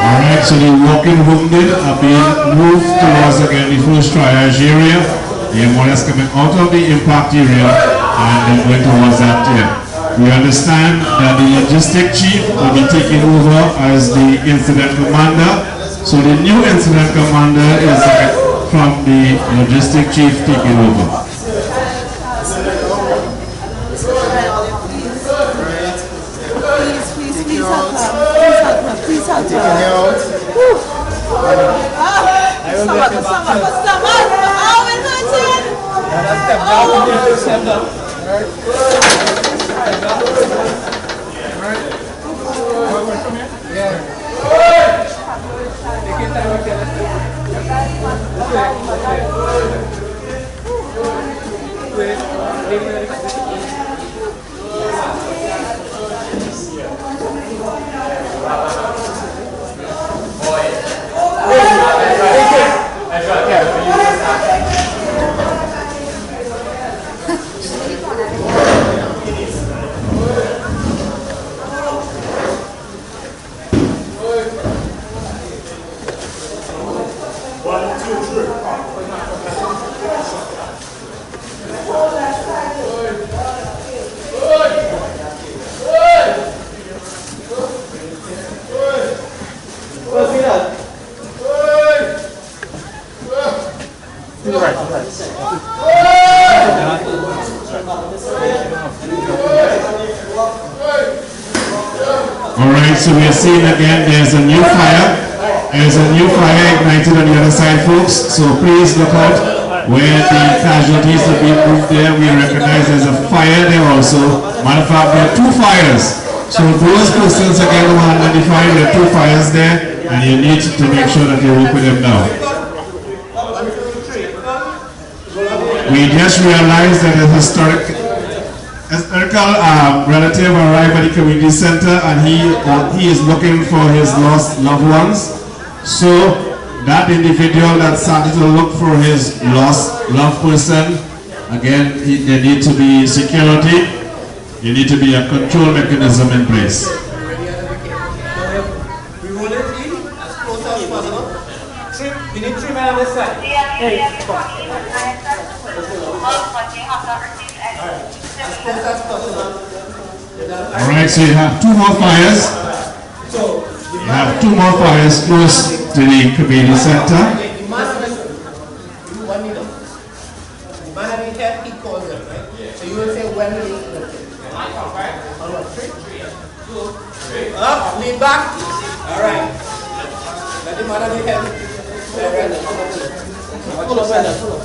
Alright, so the walking wounded are being moved towards again the first triage area. The M1 is coming out of the impact area and then going towards that area. We understand that the logistic chief will be taking over as the incident commander. So the new incident commander is from the logistic chief taking over. Alright, so we are seeing again there's a new fire. There's a new fire ignited on the other side, folks. So please look out where the casualties are being moved there. We recognize there's a fire there also. Matter of fact, there are two fires. So those persons again who are identified, there are two fires there, and you need to make sure that you work with them now. We just realized that a historical relative arrived at the community center, and he is looking for his lost loved ones. So that individual that started to look for his lost loved person, again, there need to be security. There need to be a control mechanism in place. We need 3 men on this side. Alright, so you have 2 more fires. You have 2 more fires close to the community center. Up, lean back. Alright. Let the man be heavy. Pull up, pull up.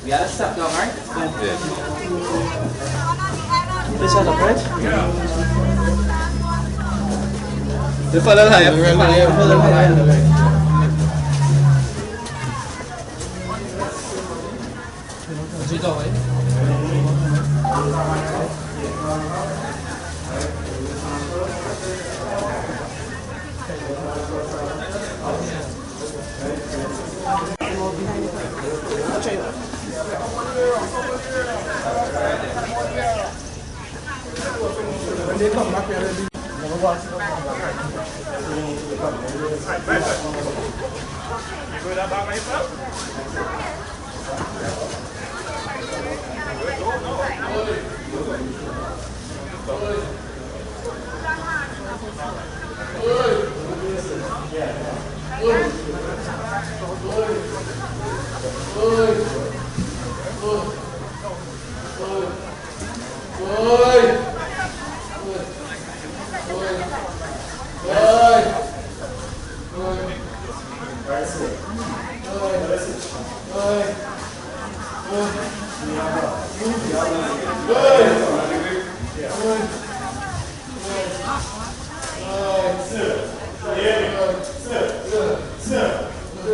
We had a step down, right? This one up, right? Yeah. The fellow higher. The fellow higher. When they come back, they'll be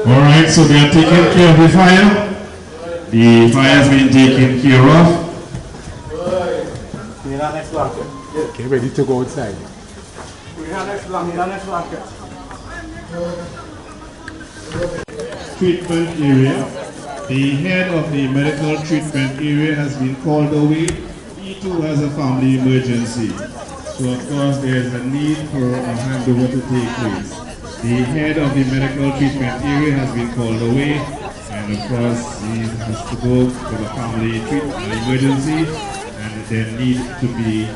Alright, so they are taking care of the fire. The fire has been taken care of. Okay, ready to go outside. Treatment area. The head of the medical treatment area has been called away. He too has a family emergency. So of course there is a need for a handover to take place. The head of the medical treatment area has been called away, and of course he has to go to the family treatment emergency, and there needs to be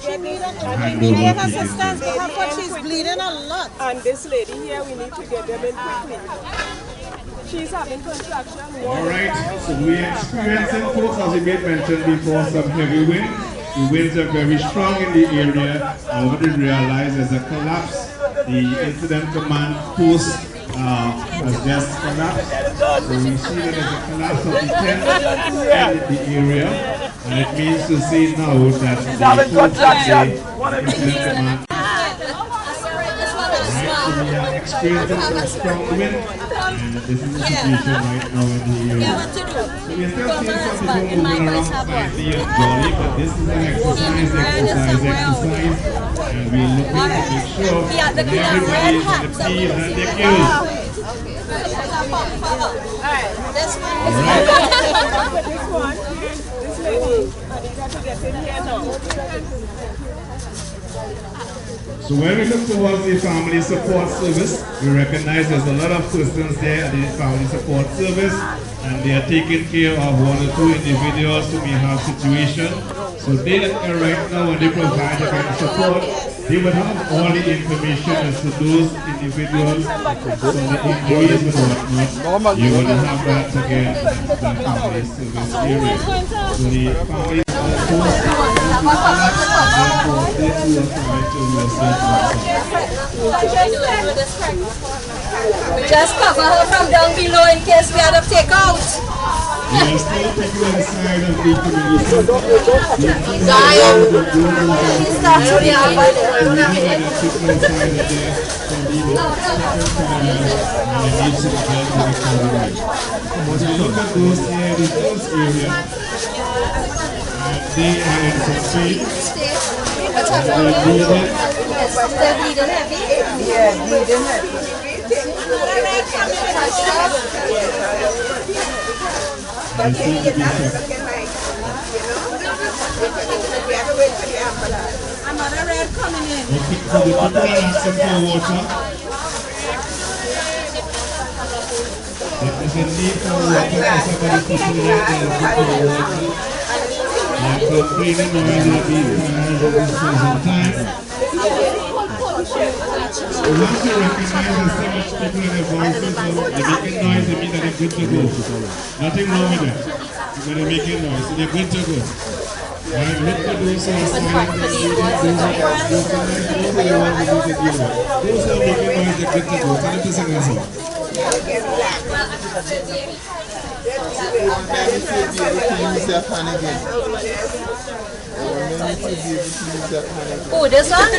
immediate assistance because she's bleeding a lot. And this lady here, we need to get them in quickly. She's having contraction. Alright, so we're experiencing, folks, as we made mention before, some heavy wind. The winds are very strong in the area, and what we realize is a collapse. The incident command post has just collapsed. So we see that there's a collapse of the tent in the area, and it means to say now that the incident command. So we are experiencing some strong wind, and this is the situation right now in the area. So we are still seeing some people moving around slightly and jolly, but this is an exercise, and we're looking to make sure that everybody is on the field and the queues. This lady, I need her to get in here now. So when we look towards the family support service, we recognize there's a lot of persons there at the family support service, and they are taking care of one or two individuals who may have situations. So they right now, when they provide the kind of support, they would have all the information as to those individuals, so the injuries and whatnot. You will have that again in the family service area. So the family Just cover her from down below in case we had to take out. There are still people inside of the community. Look at those here, those areas. They are in some pain. They're bleeding. They're bleeding heavy? Yeah, bleeding heavy. They seem to be Another red coming in. the people are asking for water. There is a need for water for somebody to put right there for water. They are complaining over the being for some time. So once you recognize that so much people in the voices, so they're making noise, they mean that they're good to go. Nothing wrong with it. But they're making noise, so they're good to go. Right, look for those who are silent, those who are the ones we need to deal with. Those who are making noise, they're good to go. Tell them to sing us out. Oh, this one?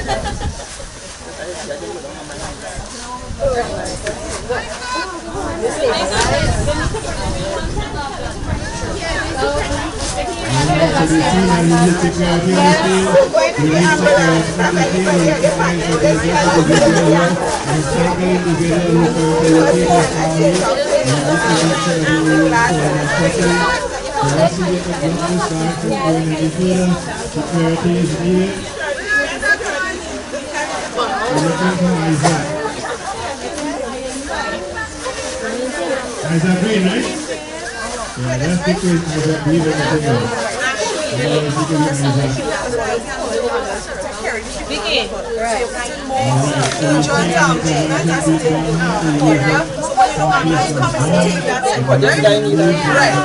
Isaac Green, right? Yeah, that's the case. Isaac Green and nothing else. Vicky. Right. For example, right.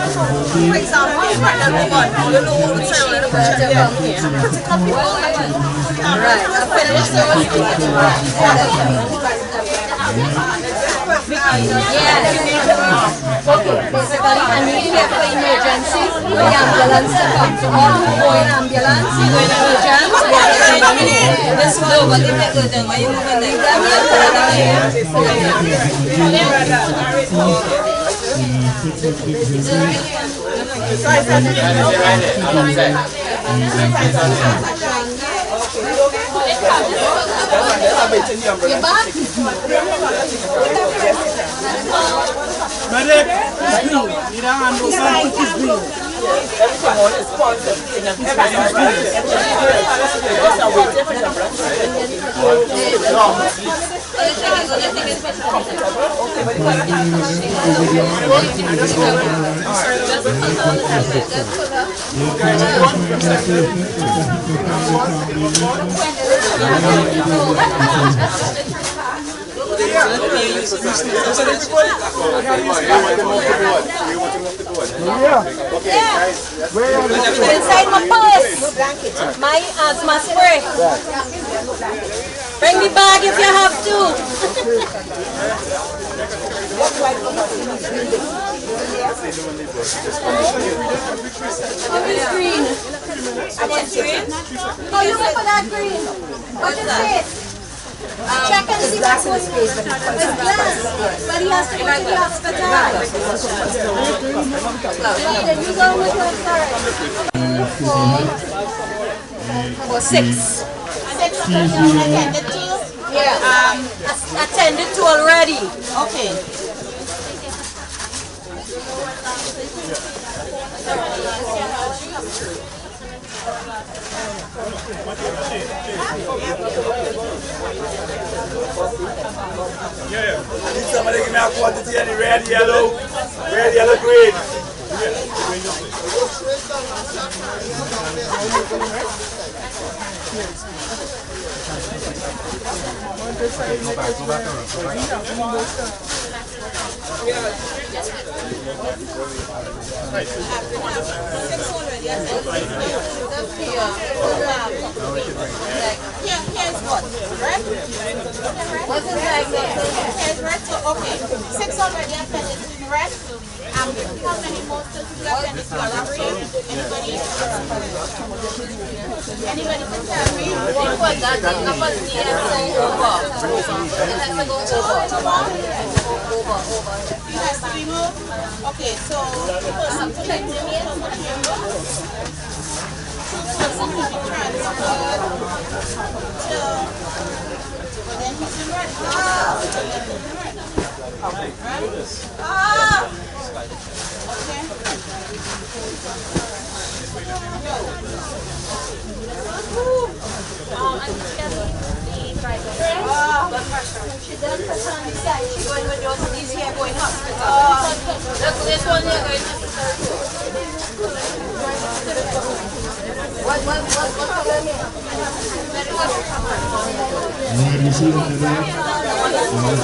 Okay, basically, I need here for emergency, the ambulance to come. So all who go in ambulance, go in urgent, this one over the urgent. Why you moving like that? You're back? Medic, you don't understand what is green. Everything on is sponsored. Inside my purse, my asthma spray. Bring the bag if you have to. What is green? Oh, you look for that green. What is it? Check and see what's going on. It's glass, but he has to go to the hospital. Then you go with her, sorry. Or 6. 6 attended to? Yeah. Attended to already. Okay. Yeah. Need somebody give me a quantity of the red, yellow, green. Here's what, right? What is like here's red, so okay. 6 already attended to the rest. How many more still to be attended to? Anybody? Anybody can tell me? What that is up on the over. It has to go over. It has to be moved? Okay, so person to let me in. Person to be transferred to, but then he's in red. Right? She doesn't touch on the side. She's going with those these here going hospital. Look, this one here going hospital. What color here? Alright, we see that Victor is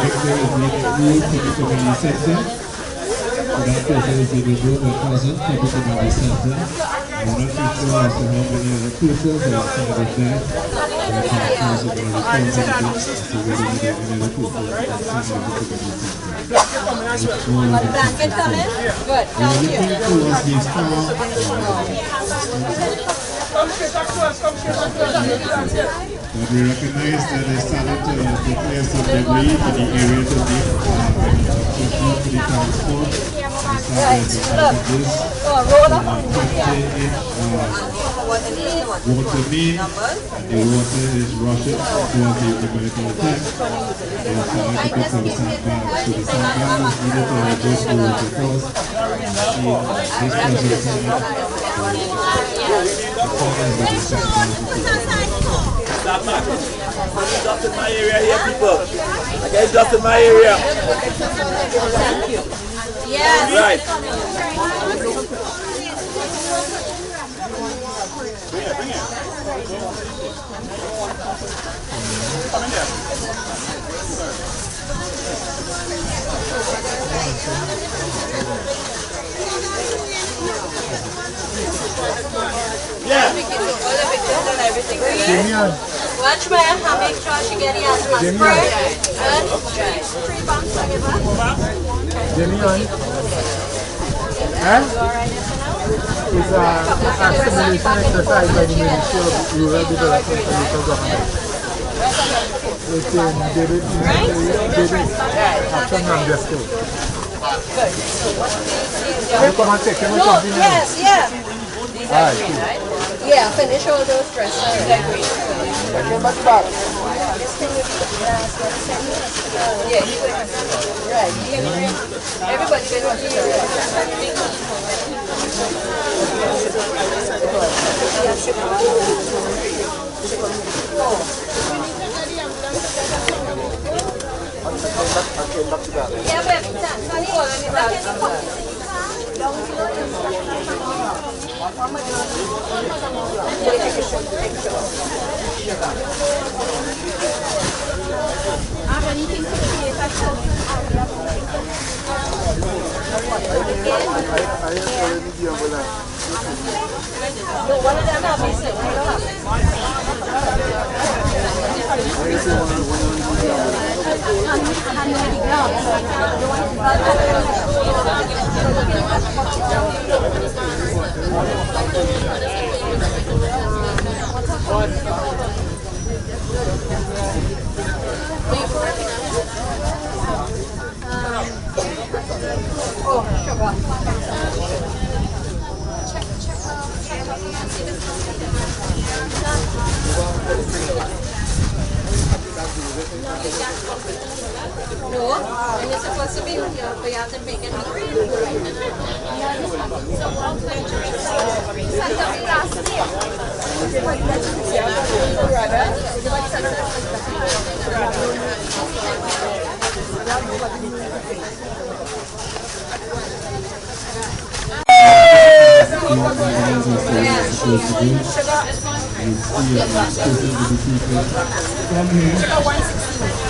making a move to the community center. So that person is in the group of cousins to the community center. I'm not too sure as to how many other people that are part of that. But I'm also going to respond to the group as to whether we get any other people that are part of the community center. Blanket coming? Good, thank you. We're looking towards the star. But we recognize that they started to declare some debris in the area to make to the transport. We started to this. water main, and the water is rushing towards the Dominican tank. They are starting to pick up the sandbags. So the sandbag is needed to adjust the water course. This present time, the corners with the sandbags. Stop back. It's just in my area here, people. Okay, it's just in my area. Thank you. Yes. Right. Yeah. Watch my hand, make sure she get the asthma spray. Good. 3 bumps on your back. It's a stimulation exercise by the Ministry of Rural Development and Local Government. It's in David Action Manifesto. You come and take him or something? Yes, yeah. Alright, cool. Yeah, finish all those dresses. Much back. Yeah, right. Everybody No, and you're supposed to be here for you to make it hungry.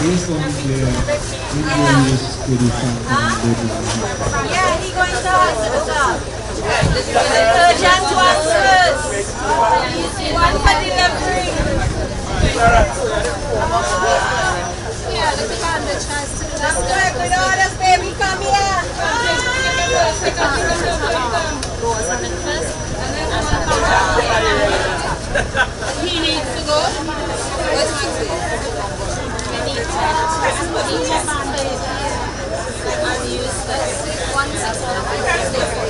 Based on their injuries to the Yeah, he's going to hospital. Urgent transfers. One for delivery. Yeah, look at the chance to. That's good. Good orders, baby. Come here. Goes on it first. He needs to go. What's Maxie?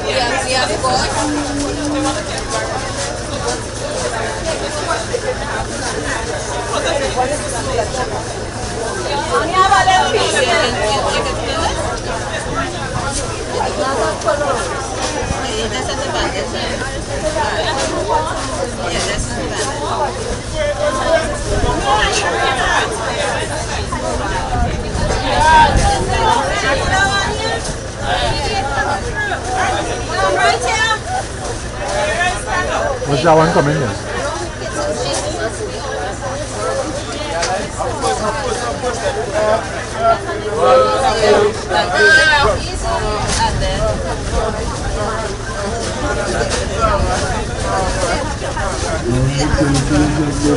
We have What's that one coming here?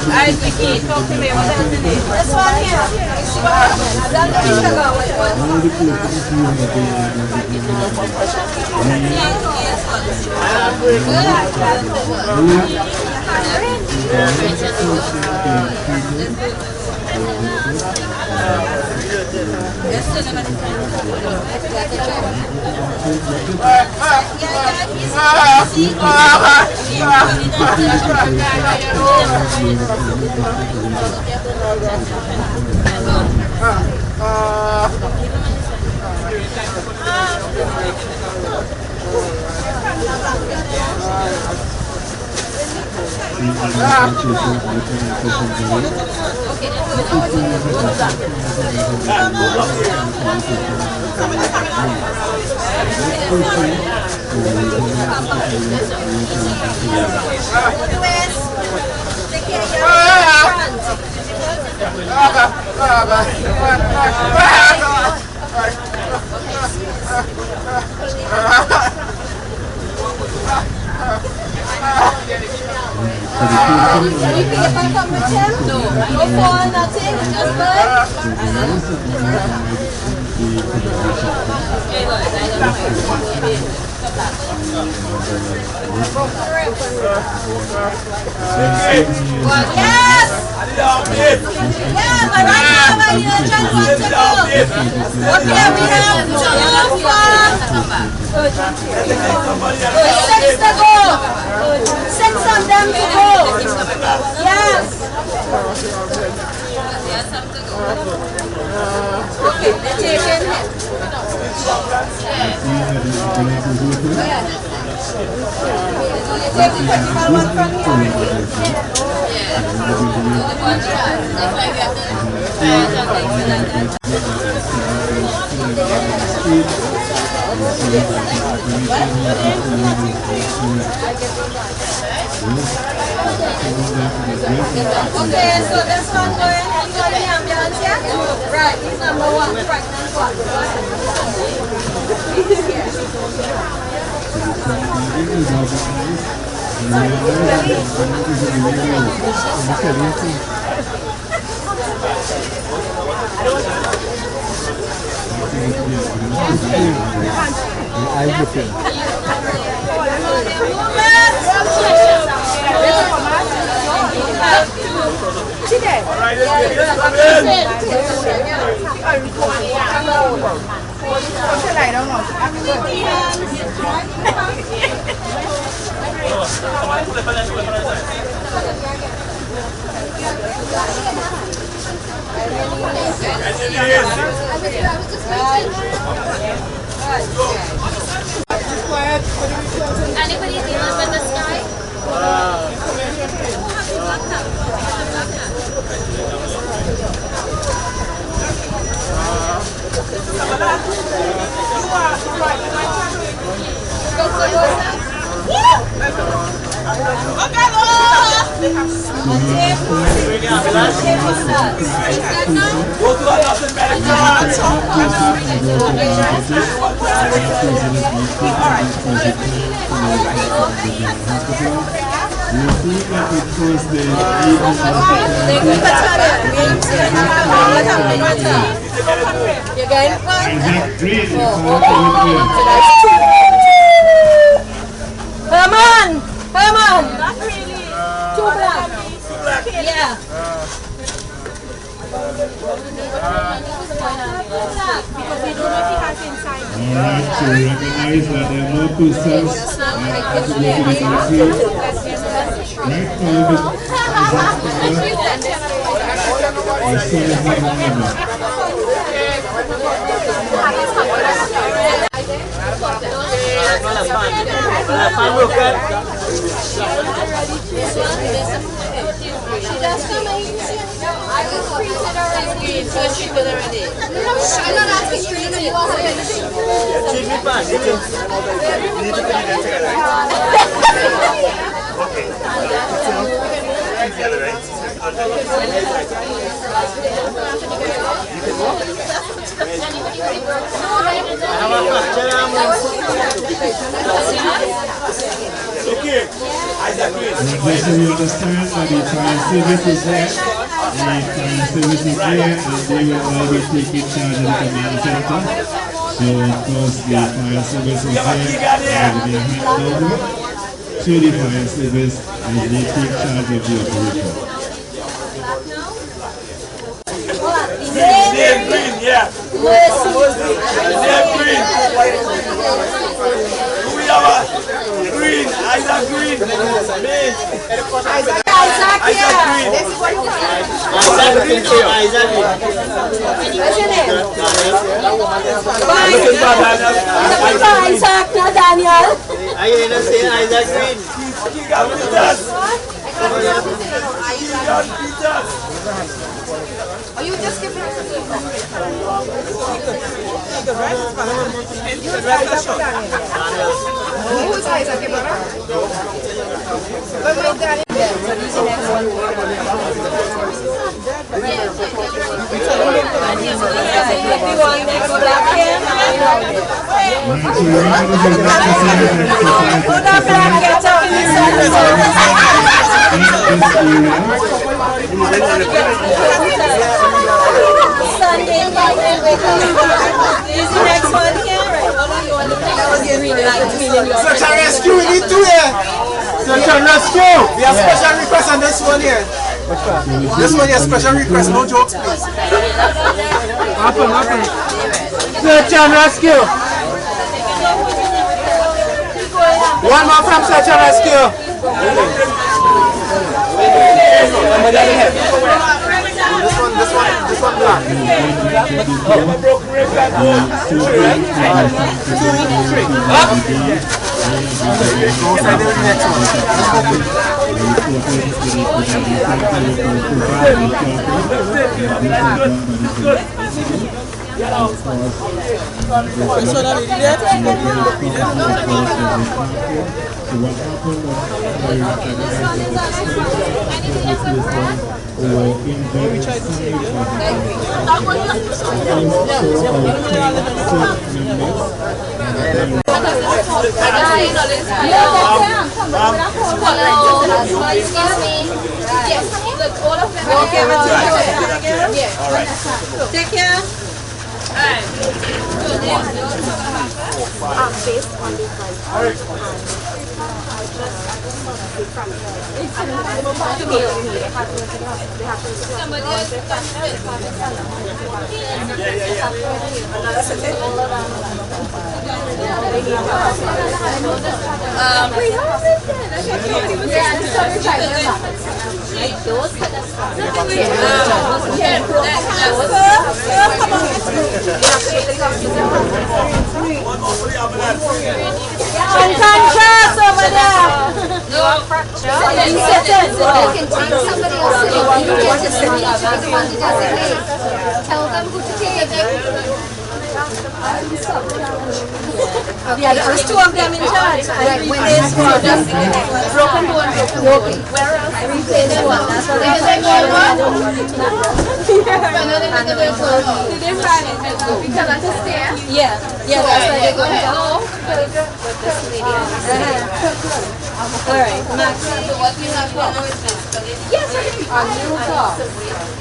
Alright, Vicky, talk to me. What's the name? This one here. That's the sugar. Okay, so this one going into the ambulance here? Right, he's number one, pregnant one. Anybody dealing with this guy? Herman! Herman! Not really. Too black. Yeah. Because we don't know if he has inside. Alright, so recognize that there are no two cells as we go to the vaccine. Right, as soon as we remember. She just come in. I just treated her already. So she did already. No, I'm not asking you to do it. Just so you understand that the fire service is here, the fire service is here, and they will all be taking charge of the command center. So of course the fire service is here, and they will hand over to the fire service as they take charge of the operation. Green, yeah. Green. Who we are? Isaac Green. Me. Isaac here. This is what you want. Isaac Green. What's your name? Isaac, not Daniel. I didn't say Isaac Green. King Peters. Or you just give me a Who's Isaac, your brother? But my dad is there, so he's the next one. Sunday, is the next one here? Search and rescue, we need two here. Search and rescue. We have special request on this one here. This one here, special request, no jokes, please. Search and rescue. One more from search and rescue. This one black. Up. Take care. Based on this Unconscious over there. No fracture. So they can take somebody else in. You get to see each of the one to designate. Tell them who to take. Yeah, there's two of them in charge. Like when they score, broken bone, broken. Where else? I replay them one. That's what I said. I don't want it to not rest. I know they went to the school. Did they run it? Because that's a stair? Yeah, that's why they're going down. Alright, Max. So what we have here now is basically yes, on new car.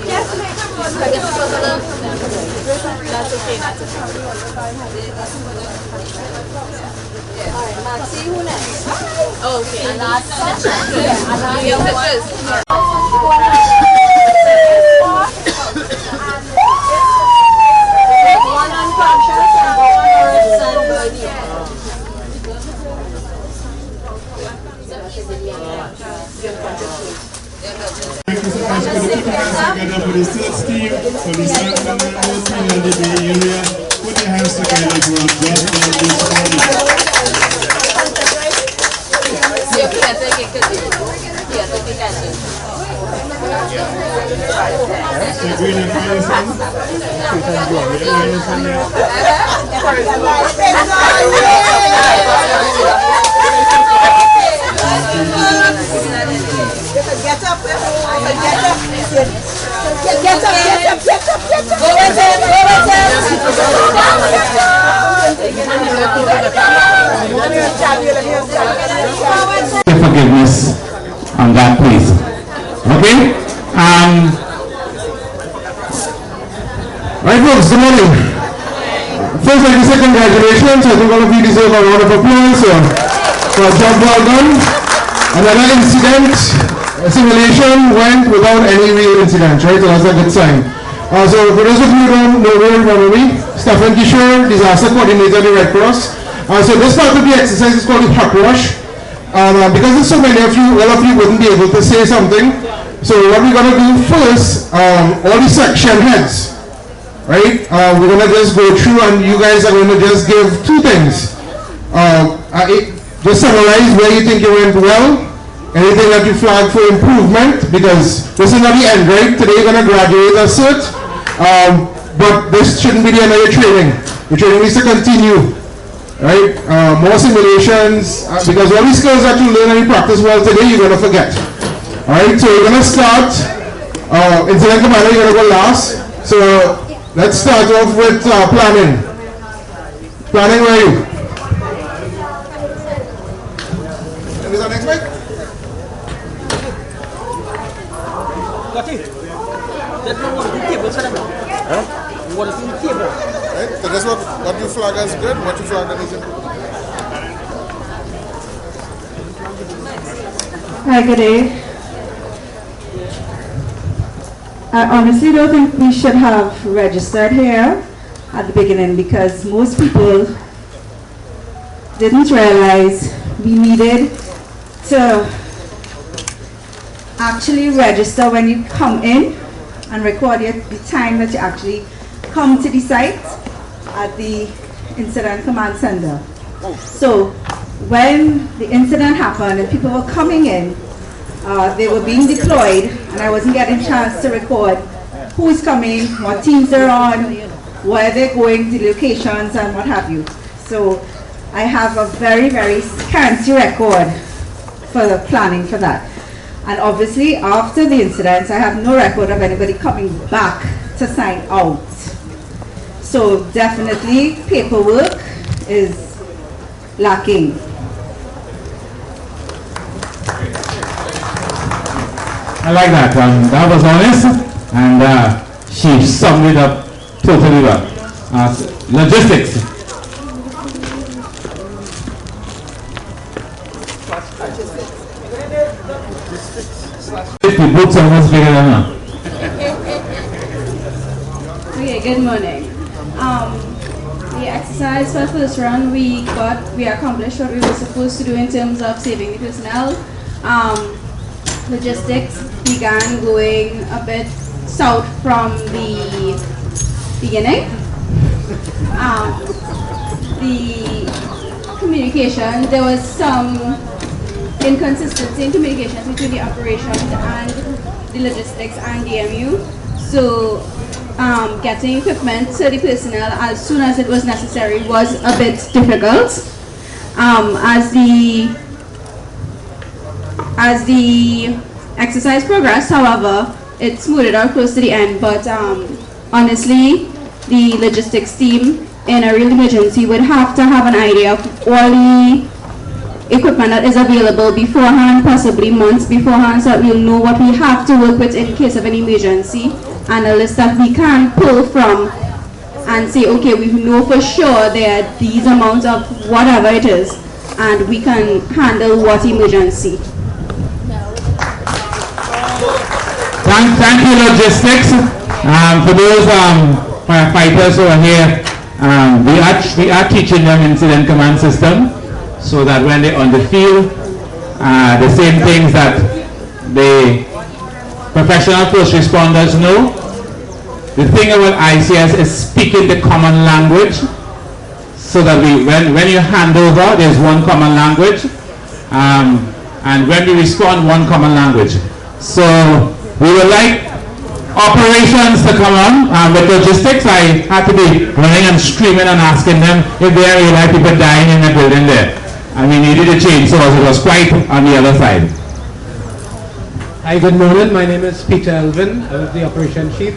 Yes, That's okay, that's okay. Alright, Max, see who next? okay. And last section. One unconscious and Thank you so much for the putting us together for the search team, for the San Fernando team in the Bay Area. Put your hands together for us just for this morning. Green and Hollis. Get up, get up. Go with him, Forgiveness on that, please. Okay? Right, folks, good morning. First, like to say congratulations. I think all of you deserve a round of applause for a job well done. Another incident, simulation went without any real incident, right? So that's a good sign. So for those of you who don't know where in front of me, Stephen Kishore, disaster coordinator of the Red Cross. So this part of the exercise is called the hot rush. Because there's so many of you, all of you wouldn't be able to say something. So what we're going to do first, all the section heads, right? We're going to just go through and you guys are going to just give two things. Just summarize where you think you went well, anything that you flagged for improvement, because this is not the end, right? Today you're going to graduate a cert, but this shouldn't be the end of your training. Your training needs to continue. Right? More simulations, because all these skills that you learn and you practice well today, you're going to forget. Alright, so we're going to start. Incident commander, you're going to go last. So let's start off with planning. Planning, where are you? Is that next mic? Got it. That's not what the table said. What is in the table? Right? So that's what you flag as good, what you flag as isn't. Hi, good day. I honestly don't think we should have registered here at the beginning because most people didn't realize we needed to actually register when you come in and record the time that you actually come to the site at the incident command center. So when the incident happened and people were coming in, they were being deployed and I wasn't getting a chance to record who's coming, what teams they're on, where they're going, the locations and what have you. So I have a very, very scanty record for the planning for that. And obviously after the incident, I have no record of anybody coming back to sign out. So definitely paperwork is lacking. I like that. That was honest, and she summed it up totally well. Logistics. The books almost bigger than her. Okay, good morning. The exercise for the first round, we accomplished what we were supposed to do in terms of saving the personnel. Logistics began going a bit south from the beginning. The communication, there was some inconsistency in communications between the operations and the logistics and DMU. So getting equipment to the personnel as soon as it was necessary was a bit difficult. As the exercise progressed, however, it smoothed out close to the end, but honestly, the logistics team in a real emergency would have to have an idea of all the equipment that is available beforehand, possibly months beforehand, so that we'll know what we have to work with in case of an emergency, and a list that we can pull from and say, okay, we know for sure there are these amounts of whatever it is, and we can handle what emergency. Thank you, logistics. For those firefighters who are here, we are teaching them incident command system so that when they're on the field, the same things that the professional first responders know. The thing about ICS is speaking the common language so that when you hand over, there's one common language, and when we respond, one common language. So we would like operations to come on. With logistics, I had to be running and screaming and asking them if there are like people dying in the building there. And we needed a change, so it was quite on the other side. Hi, good morning. My name is Peter Elvin. I was the operations chief.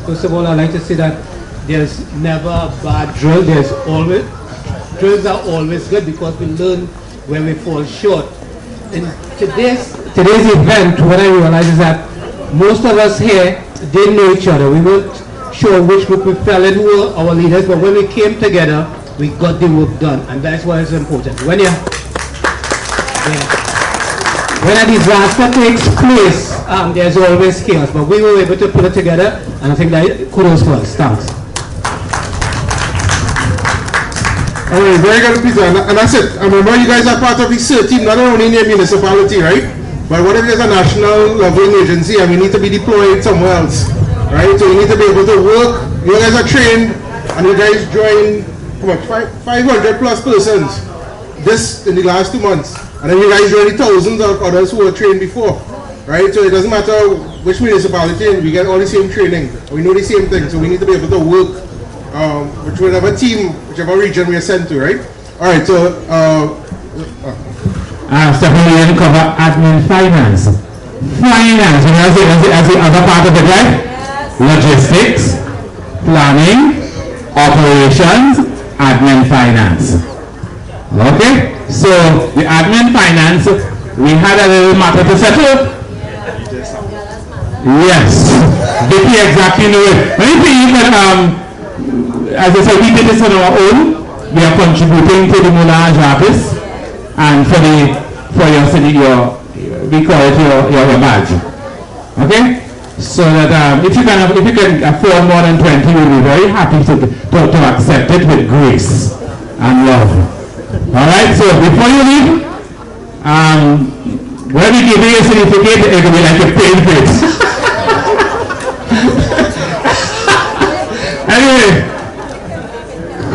First of all, I'd like to say that there's never a bad drill. Drills are always good because we learn where we fall short. In today's event, what I realized is that most of us here didn't know each other. We weren't sure which group we fell in, who were our leaders, but when we came together, we got the work done, and that's why it's important. When a disaster takes place, there's always chaos, but we were able to put it together, and I think that kudos for us. Thanks. All right, very good, Peter. And that's it. And remember, you guys are part of the CERT team, not only in your municipality, right? But what if there's a national level agency and we need to be deployed somewhere else, right? So you need to be able to work. You guys are trained, and you guys join, how much? 500 plus persons this in the last 2 months. And then you guys join the thousands of others who were trained before, right? So it doesn't matter which municipality, we get all the same training. We know the same thing, so we need to be able to work with whatever team, whichever region we are sent to, right? All right, so Stephanie, you didn't cover admin finance. Finance, you know, as the other part of it, right? Logistics, planning, operations, admin finance. Okay? So, the admin finance, we had a little matter to settle. Yes. Vicky exactly knew it. Let me believe that, as I said, we did this on our own. We are contributing to the Moulin Jarvis. And for your city, we call it your badge. Okay? So that if you can afford more than 20, we'll be very happy to accept it with grace and love. Alright, so before you leave, when we give you a certificate, it will be like a paid face. Anyway,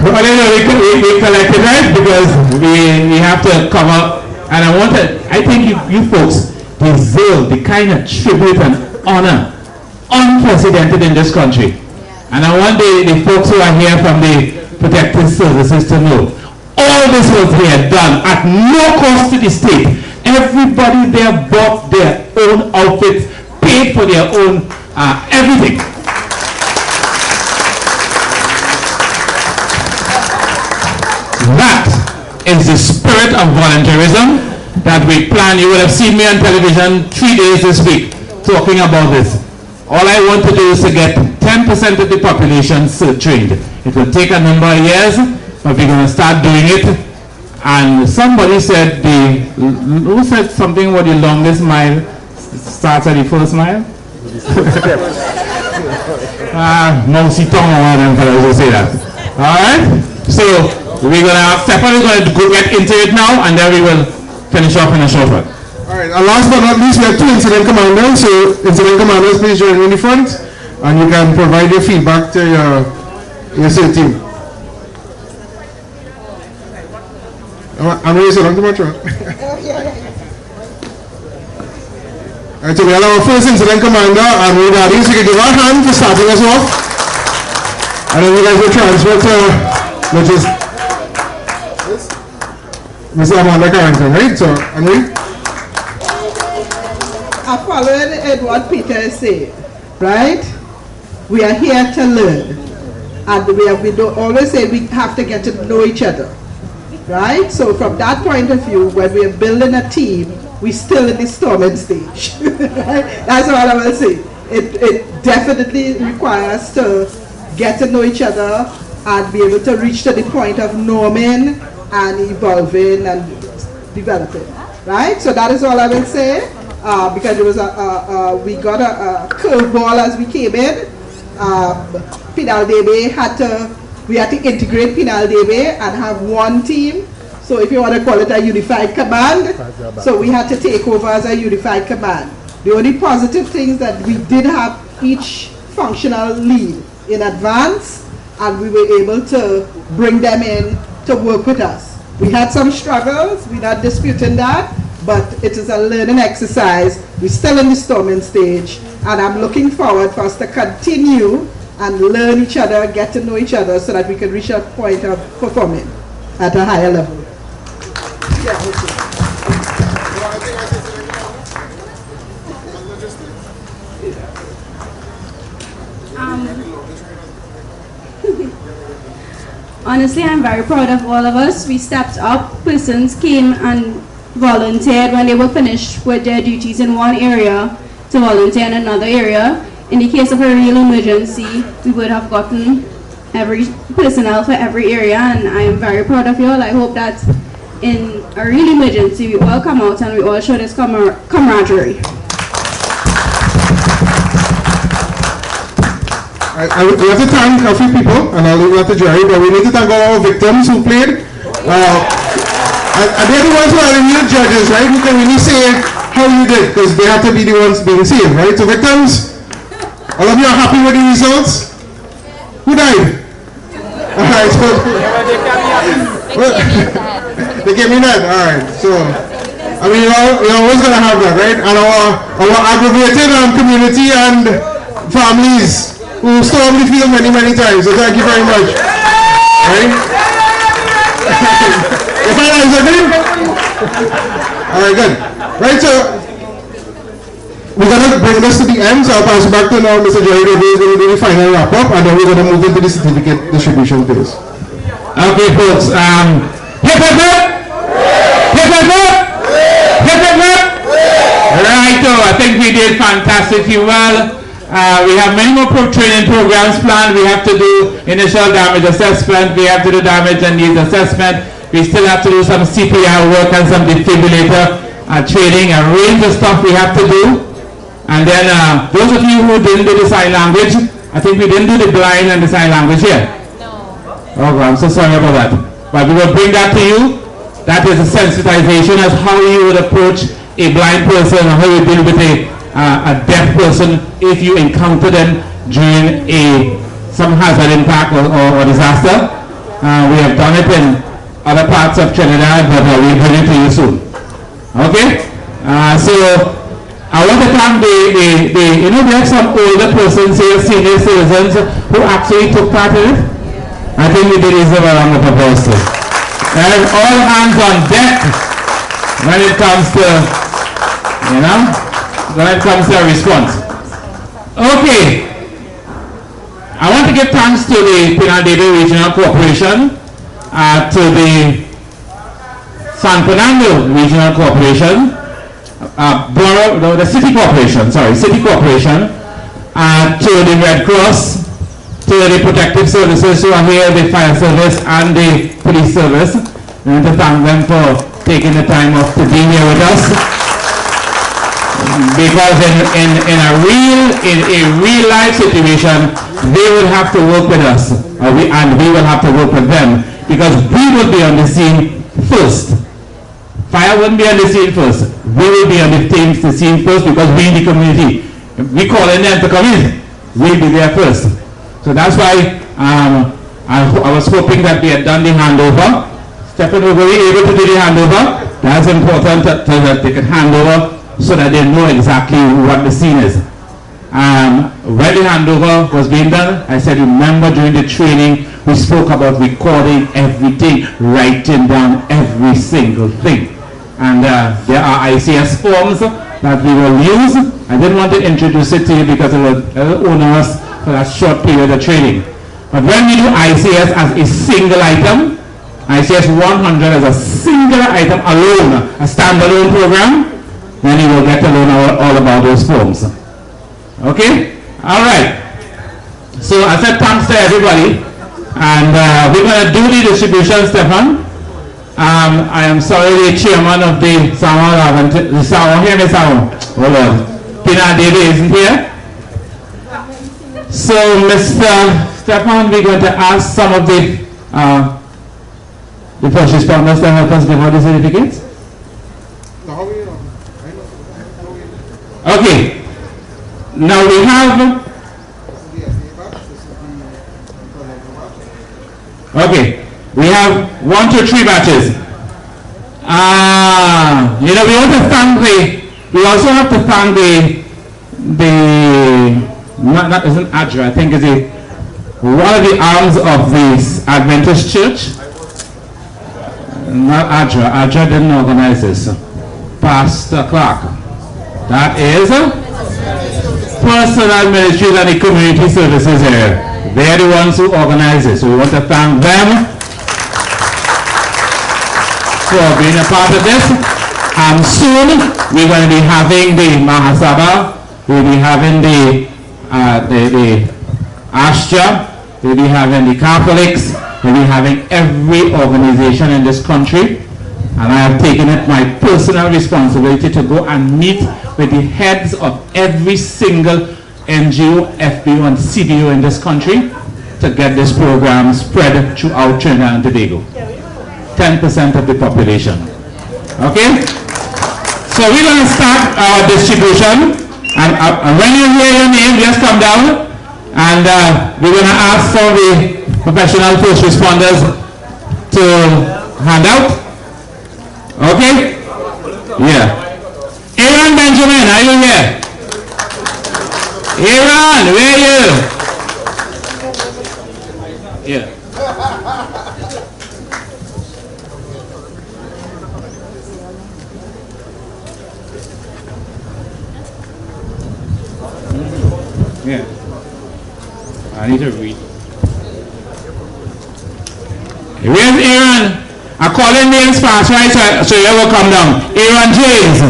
we collected, right? Because we have to cover, and I think you folks deserve the kind of tribute and honor unprecedented in this country. And I want the folks who are here from the protective services to know all this was here done at no cost to the state. Everybody there bought their own outfits, paid for their own everything. That is the spirit of volunteerism that we plan. You will have seen me on television 3 days this week talking about this. All I want to do is to get 10% of the population trained. It will take a number of years, but we're going to start doing it. And somebody said, who said something about the longest mile starts at the first mile? Mousy tongue or one of them fellows will say that. Alright? So, we're going to, Stefan is going to get into it now, and then we will finish off in a short one. Alright, and last but not least, we have two incident commanders. So, incident commanders, please join in the front, and you can provide your feedback to your SEAL team. I'm really sorry, too much. Alright, so we have our first incident commander, and we got these. You can give our hand for starting us off. And then you guys will transfer to Mr. Amanda Carrington, right? So, Henry? Following what Peter is saying, right? We are here to learn. And we don't always say we have to get to know each other. Right? So from that point of view, when we are building a team, we're still in the storming stage. Right? That's all I will say. It definitely requires to get to know each other and be able to reach to the point of norming and evolving and developing. Right? So that is all I will say. Because it was we got a curveball as we came in. Pinal Debe we had to integrate Pinal Debe and have one team. So if you want to call it a unified command, so we had to take over as a unified command. The only positive things that we did have each functional lead in advance, and we were able to bring them in to work with us. We had some struggles, we're not disputing that, but it is a learning exercise. We're still in the storming stage, and I'm looking forward for us to continue and learn each other, get to know each other, so that we can reach a point of performing at a higher level. Honestly, I'm very proud of all of us. We stepped up, persons came and volunteered when they were finished with their duties in one area to volunteer in another area. In the case of a real emergency, we would have gotten every personnel for every area, and I am very proud of you all. I hope that in a real emergency, we all come out and we all show this camaraderie. We have to thank a few people, and I'll leave that to Jerry, but we need to thank all our victims who played. And they're the ones who are the real judges, right? Who can really say how you did, because they have to be the ones being saved, right? So victims, all of you are happy with the results? Who died? Alright, so they gave me that. Alright, so I mean you're always gonna have that, right? And our aggravated community and families who stormed the field many times. So thank you very much. Right? Your final answer, good? Alright, good. Right, so we're going to bring this to the end, so I'll pass it back to now Mr. Jerry Davis is going to do the final wrap-up, and then we're going to move into the certificate distribution phase. Okay, folks. Hip, hip, hip! Hip, hip, hip! Hip, hip, hip! Right, I think we did fantastically well. We have many more training programs planned. We have to do initial damage assessment. We have to do damage and needs assessment. We still have to do some CPR work and some defibrillator training, a range of stuff we have to do. And then those of you who didn't do the sign language, I think we didn't do the blind and the sign language here. No. Oh, I'm so sorry about that. But we will bring that to you. That is a sensitization as how you would approach a blind person or how you deal with a deaf person if you encounter them during some hazard impact or disaster. We have done it in other parts of Trinidad, but we'll bring it to you soon. Okay? So I want to thank we have some older persons here, senior citizens, who actually took part in it. I think we did deserve a round of applause too. And all hands on deck when it comes to, when it comes to a response. Okay. I want to give thanks to the Pinal-Debe Regional Corporation, to the San Fernando Regional Corporation, the City Corporation, to the Red Cross, to the Protective Services who are here, the Fire Service and the Police Service. We want to thank them for taking the time off to be here with us. Because in a real life situation, they will have to work with us, and we will have to work with them, because we will be on the scene first. Fire wouldn't be on the scene first. We will be on the scene first because we in the community. We calling them to come in. We'll be there first. So that's why I was hoping that we had done the handover. Stephen, were we able to do the handover? That's important that they can hand over so that they know exactly what the scene is. When the handover was being done, I said, remember during the training, we spoke about recording everything, writing down every single thing. And there are ICS forms that we will use. I didn't want to introduce it to you because it was onerous for that short period of training. But when we do ICS as a single item, ICS 100 as a single item alone, a standalone program, then you will get to learn all about those forms. Okay? Alright. So I said thanks to everybody. And we're going to do the distribution, Stefan. I am sorry, the chairman of the Pinal-Debe isn't here. So, Mr. Stefan, we're going to ask some of the first responders to help us give out the certificates. Okay. Now we have. Okay. We have 1, 2, 3 batches. We want to thank we also have to thank not isn't ADRA, I think is one of the arms of the Adventist Church. Not ADRA. ADRA didn't organize this. Pastor Clark. That is Personal Ministries and the Community Services area. They're the ones who organize this. So we want to thank them for being a part of this. Soon we're going to be having the Mahasabha, we'll be having the Ashtra, we'll be having the Catholics, we'll be having every organization in this country. And I have taken it my personal responsibility to go and meet with the heads of every single NGO, FBO, and CBO in this country to get this program spread throughout Trinidad and Tobago. 10% of the population. Okay? So we're going to start our distribution. And when you hear your name, just come down. And we're going to ask for the professional first responders to hand out. Okay? Yeah. Aaron Benjamin, are you here? Aaron, where are you? Yeah. Yeah. I need to read. Where's Aaron? I'm calling names fast, right? So you will come down. Aaron James.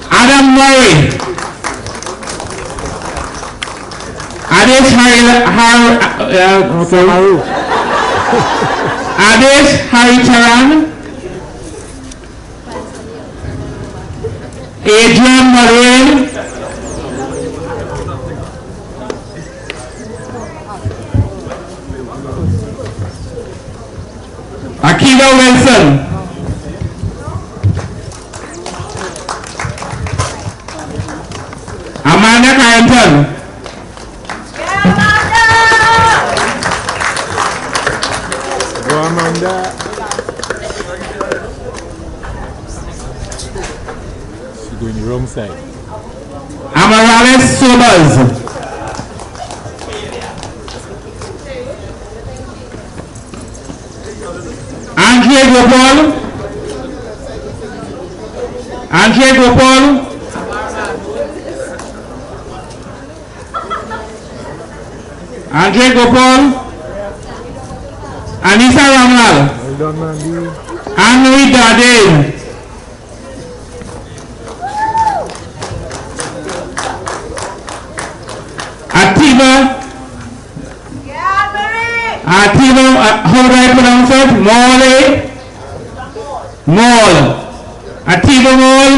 Adam Murray. Adesh Haritaran. Adrian Marine. Akiva Wilson. Amanda Carrington. Go Amanda. She's going the wrong side. Amarales Sobers. Andre Gopal. Andre Gopal. Andre Gopal. Anissa Ramal. Well done, Mandy. Anne-Marie Dardane. Atiba. Atiba, how do I pronounce it? Mole. Atiba Mole.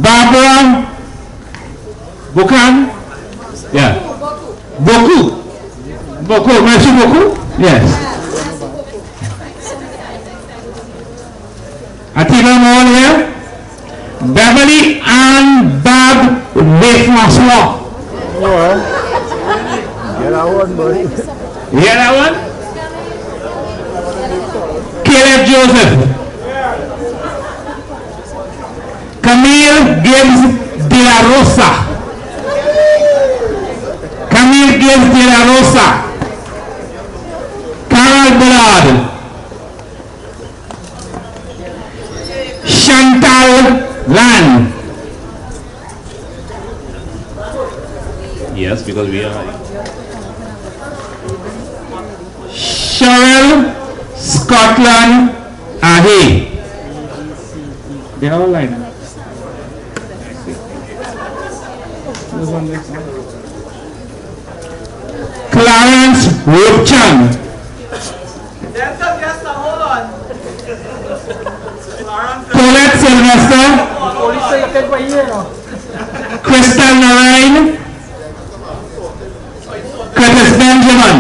Barbara. Bukan? Yeah. Beaucoup. Merci beaucoup. Yes. Atiba Mole here. Beverly and Bob Lefrancois. Get that one, buddy. You hear that one? Caleb Joseph. Camille Gibbs de la Rosa. Camille Gibbs de la Rosa. Carol Ballard. Chantal Land. Yes, because we are. Cheryl Scotland Ahe. They are all lined up. Clarence Rupchan. Colette Sylvester. Crystal Narain. Curtis Benjamin.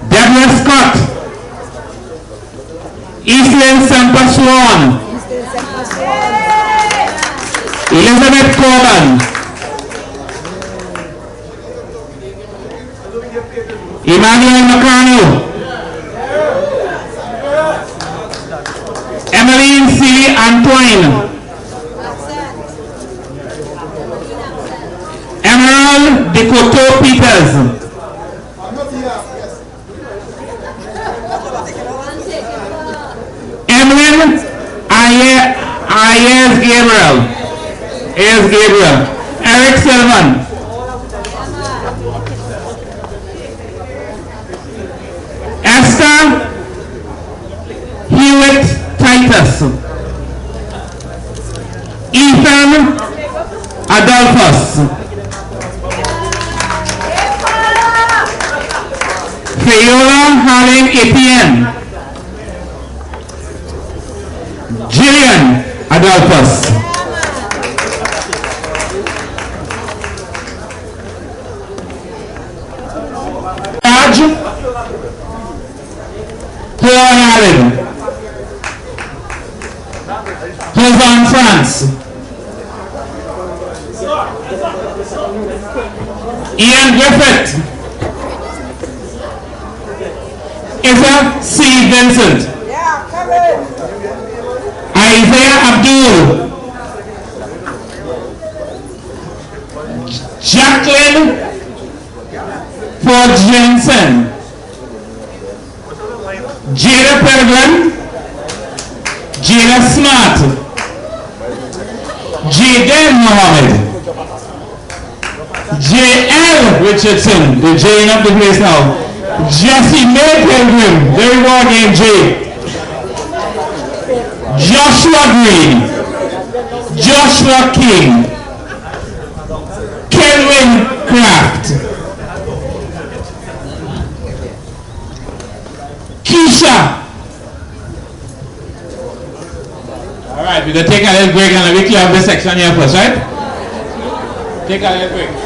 Deborah Scott. Eastland Semper Swan. Elizabeth Corbin. Emmanuel Macano. Emmeline C. Antoine. Emerald Decoto Peters. Emlyn Ayers Gabriel. Eric Silvan. Esther Hewitt Titus. Ethan Adolphus. Fiola Harling Etienne. Jillian Adolphus. Allen, Hovan France, Ian Griffith, Issa C. Vincent, Isaiah Abdul, Jacqueline Ford Jensen, Jada Pergrin, Jada Smart, Jaden Mohammed, J.L. Richardson, the J up the place now, Jesse May Pilgrim, very well named J, Joshua Green, Joshua King, Kelvin Kraft, Keisha. All right, we're going to take a little break and we'll clear up this section here first, right? Take a little break.